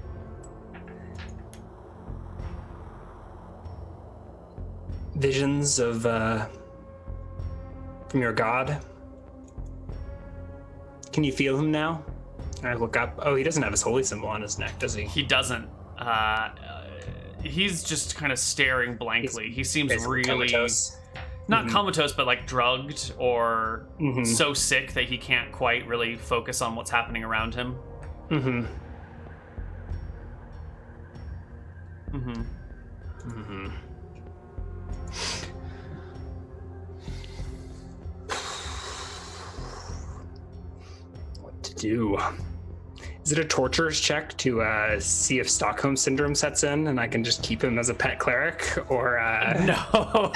visions of from your god? Can you feel him now? I look up. Oh, he doesn't have his holy symbol on his neck, does he? He doesn't. He's just kind of staring blankly. He seems really comatose. not comatose, but like drugged or so sick that he can't quite really focus on what's happening around him. What to do? Is it a torturer's check to see if Stockholm Syndrome sets in and I can just keep him as a pet cleric? Or No.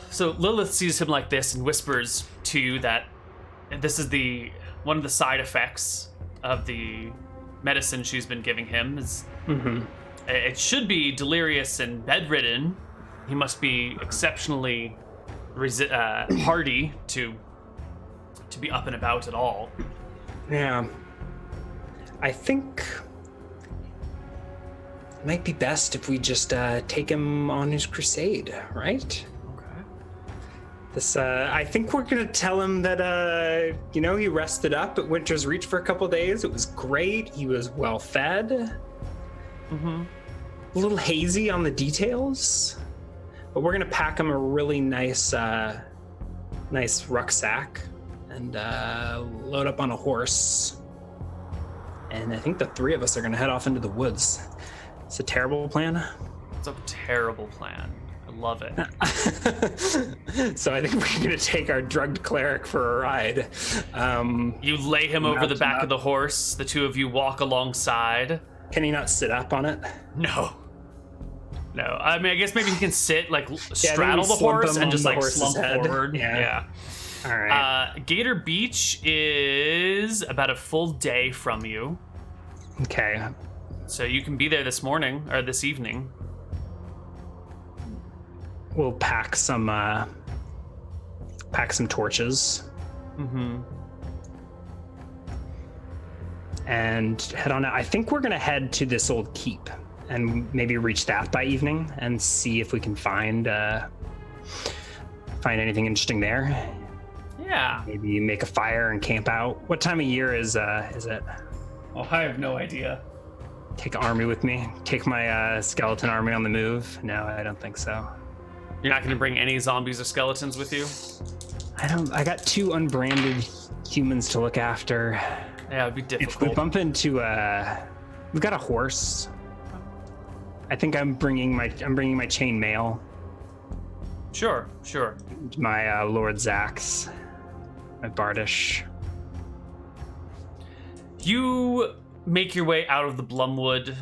So Lilith sees him like this and whispers to you that this is one of the side effects of the medicine she's been giving him. It should be delirious and bedridden. He must be exceptionally hardy to be up and about at all. Yeah. I think it might be best if we just take him on his crusade, right? Okay. I think we're gonna tell him that he rested up at Winter's Reach for a couple days. It was great. He was well fed. A little hazy on the details, but we're gonna pack him a really nice rucksack and load up on a horse. And I think the three of us are gonna head off into the woods. It's a terrible plan. It's a terrible plan. I love it. So I think we're gonna take our drugged cleric for a ride. You lay him over the back of the horse. The two of you walk alongside. Can he not sit up on it? No. I mean, I guess maybe he can sit, like, straddle the horse and just, like, slump forward. Yeah. All right. Gator Beach is about a full day from you. Okay. So you can be there this morning, or this evening. We'll pack some torches. And head on out. I think we're gonna head to this old keep and maybe reach that by evening and see if we can find anything interesting there. Yeah. Maybe make a fire and camp out. What time of year is it? Oh, I have no idea. Take an army with me. Take my skeleton army on the move. No, I don't think so. You're not going to bring any zombies or skeletons with you? I got 2 unbranded humans to look after. Yeah, it'd be difficult. If we bump into we've got a horse. I think I'm bringing my chain mail. Sure. My Lord Zax. My Bardish. You make your way out of the Blumwood,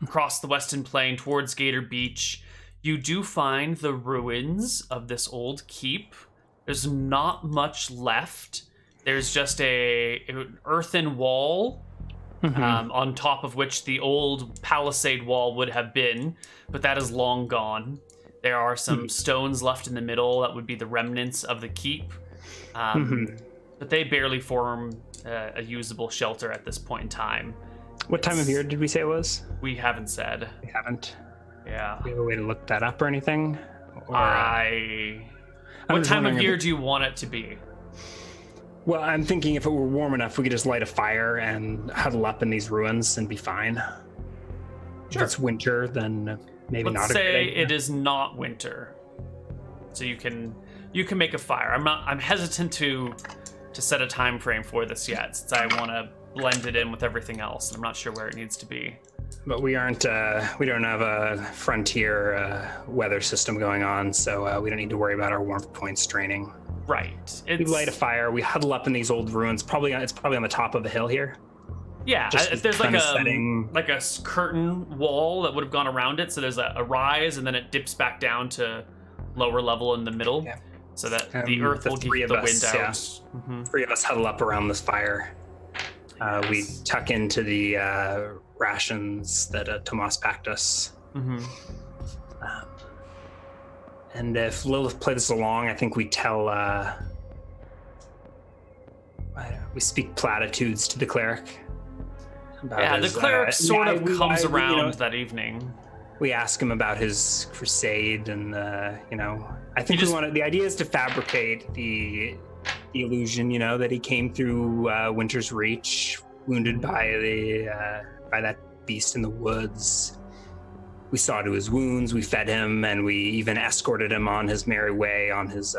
across the Western Plain towards Gator Beach. You do find the ruins of this old keep. There's not much left. There's just an earthen wall on top of which the old palisade wall would have been, but that is long gone. There are some stones left in the middle that would be the remnants of the keep, but they barely form a usable shelter at this point in time. What time of year did we say it was? We haven't said. We haven't. Yeah. Do we have a way to look that up or anything? Or, what time of year do you want it to be? Well, I'm thinking if it were warm enough, we could just light a fire and huddle up in these ruins and be fine. Sure. If it's winter, then maybe not. Let's say it is not winter, so you can make a fire. I'm hesitant to set a time frame for this yet, since I want to blend it in with everything else. I'm not sure where it needs to be. But we aren't. We don't have a frontier weather system going on, so we don't need to worry about our warmth points draining. Right. We light a fire. We huddle up in these old ruins. It's probably on the top of a hill here. Yeah, there's like a curtain wall that would have gone around it. So there's a rise, and then it dips back down to lower level in the middle, so that the earth will keep the wind out. Yeah. 3 of us huddle up around this fire. We tuck into the rations that Tomas packed us. And if Lilith plays along, I think we tell, we speak platitudes to the cleric. about Yeah, his, the cleric sort of comes around you know, that evening. we ask him about his crusade, and you know, I think just- we wanted. The idea is to fabricate the illusion, you know, that he came through Winter's Reach, wounded by that beast in the woods. We saw to his wounds, we fed him, and we even escorted him on his merry way on his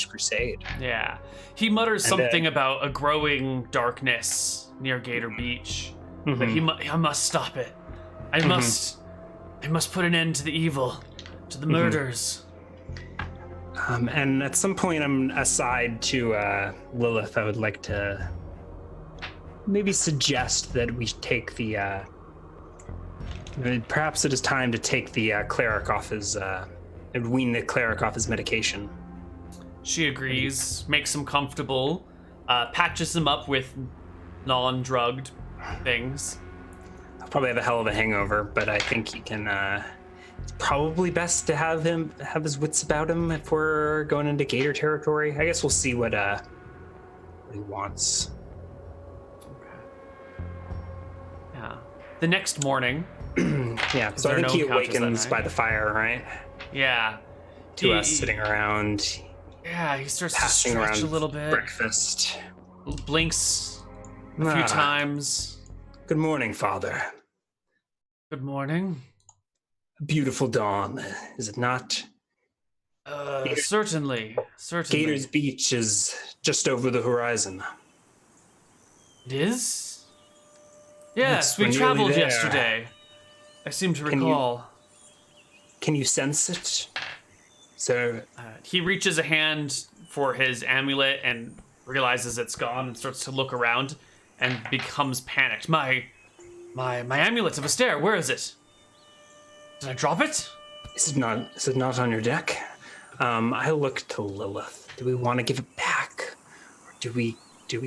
crusade. Yeah. He mutters And, something about a growing darkness near Gator Beach. But I must stop it. I must put an end to the evil, to the murders. And at some point, I'm aside to Lilith. I would like to maybe suggest that we take the. Perhaps it is time to take the cleric off his. Wean the cleric off his medication. She agrees, makes him comfortable, patches him up with non-drugged things. I'll probably have a hell of a hangover, but I think he can. It's probably best to have his wits about him if we're going into Gator territory. I guess we'll see what he wants. Yeah. The next morning. Yeah. So I think he awakens by the fire, right? Yeah. To us sitting around. Yeah, he starts to Passing stretch around a little bit. Breakfast. Blinks a few times. Good morning, Father. Good morning. A beautiful dawn, is it not? Certainly. Gator's Beach is just over the horizon. It is? Yes, we're we nearly traveled there. yesterday. I seem to recall. Can you sense it? So he reaches a hand for his amulet and realizes it's gone and starts to look around and becomes panicked. My amulet of a stair, where is it? Did I drop it? Is it not on your deck? I look to Lilith. Do we want to give it back? Or do we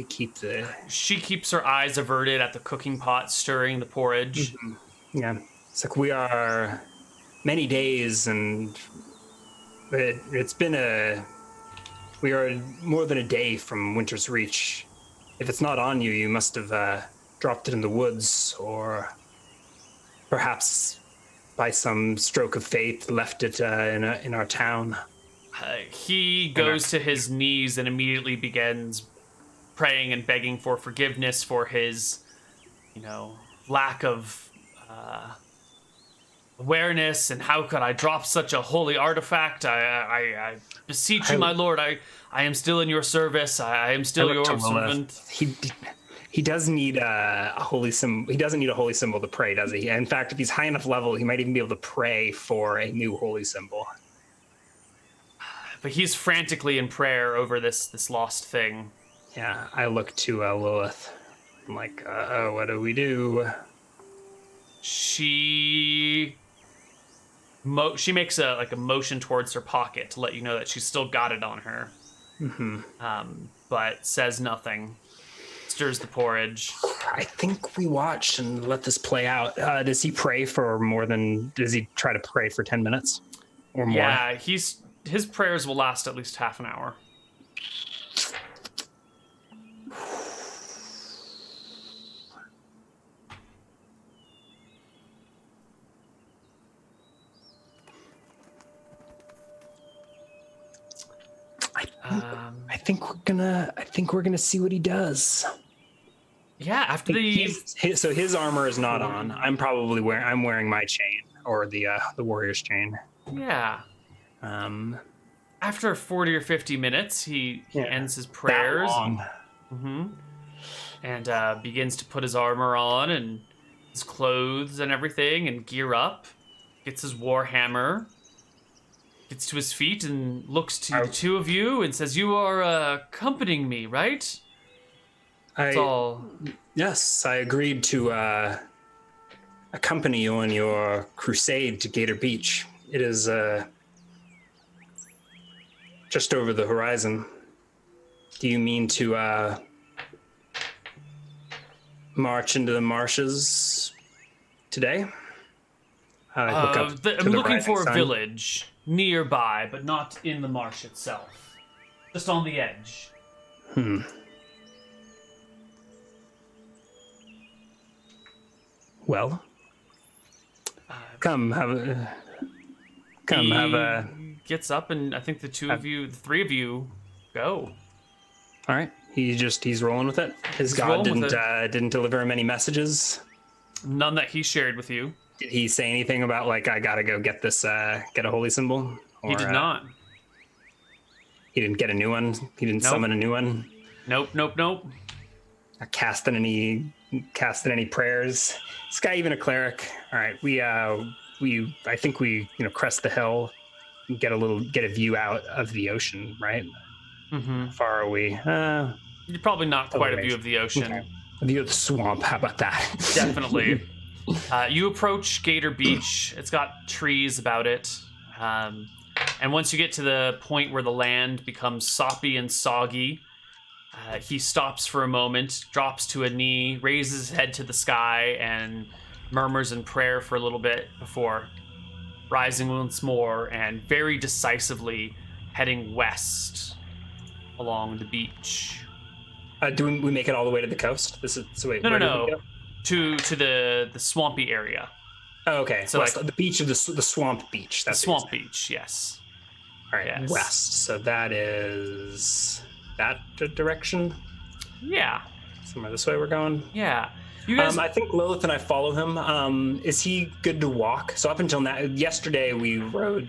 keep the... She keeps her eyes averted at the cooking pot, stirring the porridge. Mm-hmm. Yeah. It's like we are many days, and it's been we are more than a day from Winter's Reach. If it's not on you, you must have dropped it in the woods, or perhaps by some stroke of fate left it in our town. He goes to his knees and immediately begins praying and begging for forgiveness for his, lack of awareness, and how could I drop such a holy artifact? I beseech you, my lord. I am still in your service. I am still your servant. He does need a holy symbol. He doesn't need a holy symbol to pray, does he? In fact, if he's high enough level, he might even be able to pray for a new holy symbol. But he's frantically in prayer over this lost thing. Yeah, I look to Lilith. I'm like, what do we do? She makes a motion towards her pocket to let you know that she's still got it on her. But says nothing. Stirs the porridge. I think we watch and let this play out. Does he pray for more than... Does he try to pray for 10 minutes or more? Yeah, his prayers will last at least half an hour. I think we're gonna see what he does. Yeah, after his armor is not on. I'm wearing my chain, or the warrior's chain. Yeah. After 40 or 50 minutes, he ends his prayers. And begins to put his armor on and his clothes and everything and gear up. Gets his war hammer. Gets to his feet and looks to the two of you and says, "You are accompanying me, right?" That's all. Yes, I agreed to accompany you on your crusade to Gator Beach. It is just over the horizon. Do you mean to march into the marshes today? I'm looking for a village nearby, but not in the marsh itself. Just on the edge. Well, come have a. Gets up, and I think the three of you, go. All right. He's rolling with it. His god didn't deliver him any messages. None that he shared with you. Did he say anything about like I gotta go get this get a holy symbol? He did not. He didn't get a new one. He didn't summon a new one. Nope. Casting any prayers. This guy even a cleric. All right, I think we crest the hill, and get a view out of the ocean, right? Mm-hmm. How far are we? You're probably not quite a view of the ocean. Okay. A view of the swamp. How about that? Definitely. You approach Gator Beach. It's got trees about it. And once you get to the point where the land becomes soppy and soggy, he stops for a moment, drops to a knee, raises his head to the sky, and murmurs in prayer for a little bit before rising once more and very decisively heading west along the beach. Do we make it all the way to the coast? No. To the swampy area. Oh, okay. So west, the beach of the swamp beach. That's the swamp beach. Yes. All right. Yes. West. So that is that direction. Yeah. Somewhere this way we're going. Yeah. You guys. I think Lilith and I follow him. Is he good to walk? So up until now, yesterday we rode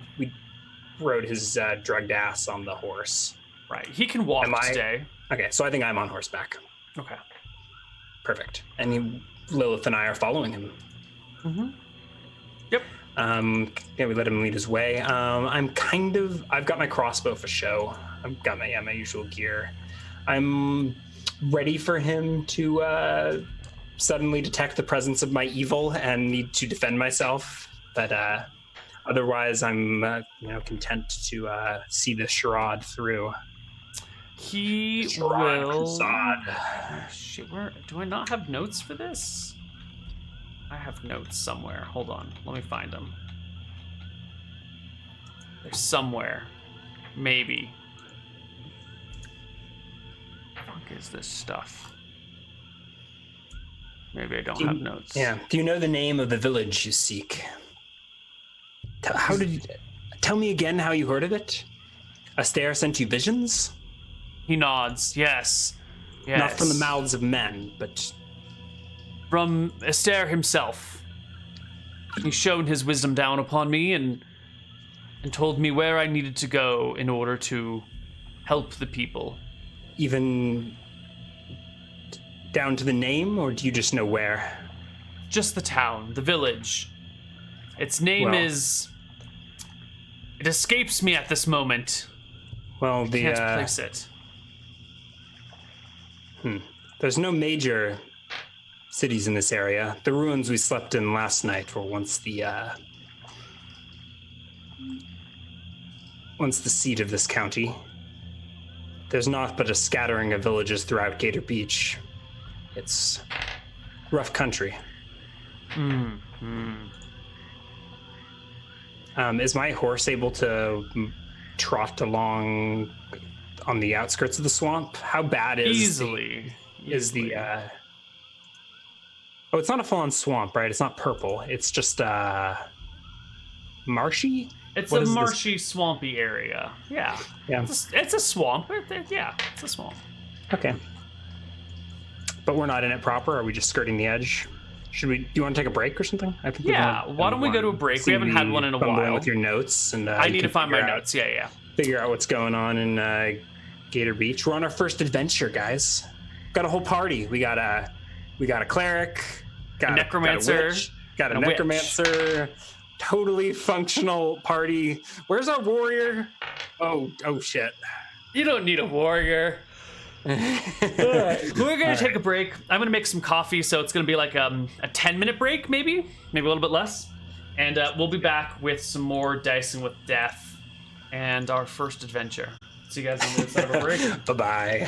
his drugged ass on the horse. Right. He can walk today. Okay. So I think I'm on horseback. Okay. Perfect. And Lilith and I are following him. Mm-hmm. Yep. We let him lead his way. I've got my crossbow for show. I've got my usual gear. I'm ready for him to suddenly detect the presence of my evil and need to defend myself. But otherwise, I'm content to see the charade through. He will. Shit, do I not have notes for this? I have notes somewhere. Hold on, let me find them. They're somewhere, maybe. What the fuck is this stuff? Maybe I don't have notes. Yeah. Do you know the name of the village you seek? Tell me again how you heard of it? Astaire sent you visions? He nods. Yes. Not from the mouths of men, but from Astaire himself. He's shown his wisdom down upon me and told me where I needed to go in order to help the people. Even down to the name, or do you just know where? Just the town, the village. Its name is... It escapes me at this moment. Well, I can't place it. There's no major cities in this area. The ruins we slept in last night were once the seat of this county. There's naught but a scattering of villages throughout Gator Beach. It's rough country. Is my horse able to trot along on the outskirts of the swamp? How bad is the Oh, it's not a full-on swamp, right? It's not purple. It's just marshy? It's a marshy, swampy area. Yeah. It's a swamp. Yeah, it's a swamp. Okay. But we're not in it proper? Are we just skirting the edge? Do you want to take a break or something? I think why don't we go to a break? We haven't had one in a while. With your notes, and I need to find my notes. Yeah. Figure out what's going on in Gator Beach. We're on our first adventure, guys. Got a whole party. We got a cleric, got a necromancer, got a necromancer. Totally functional party. Where's our warrior? Oh shit. You don't need a warrior. We're gonna take a break. I'm gonna make some coffee, so it's gonna be like a 10-minute break, maybe a little bit less, and we'll be back with some more Dicing with Death and our first adventure. See you guys on the other side of a break. Bye-bye.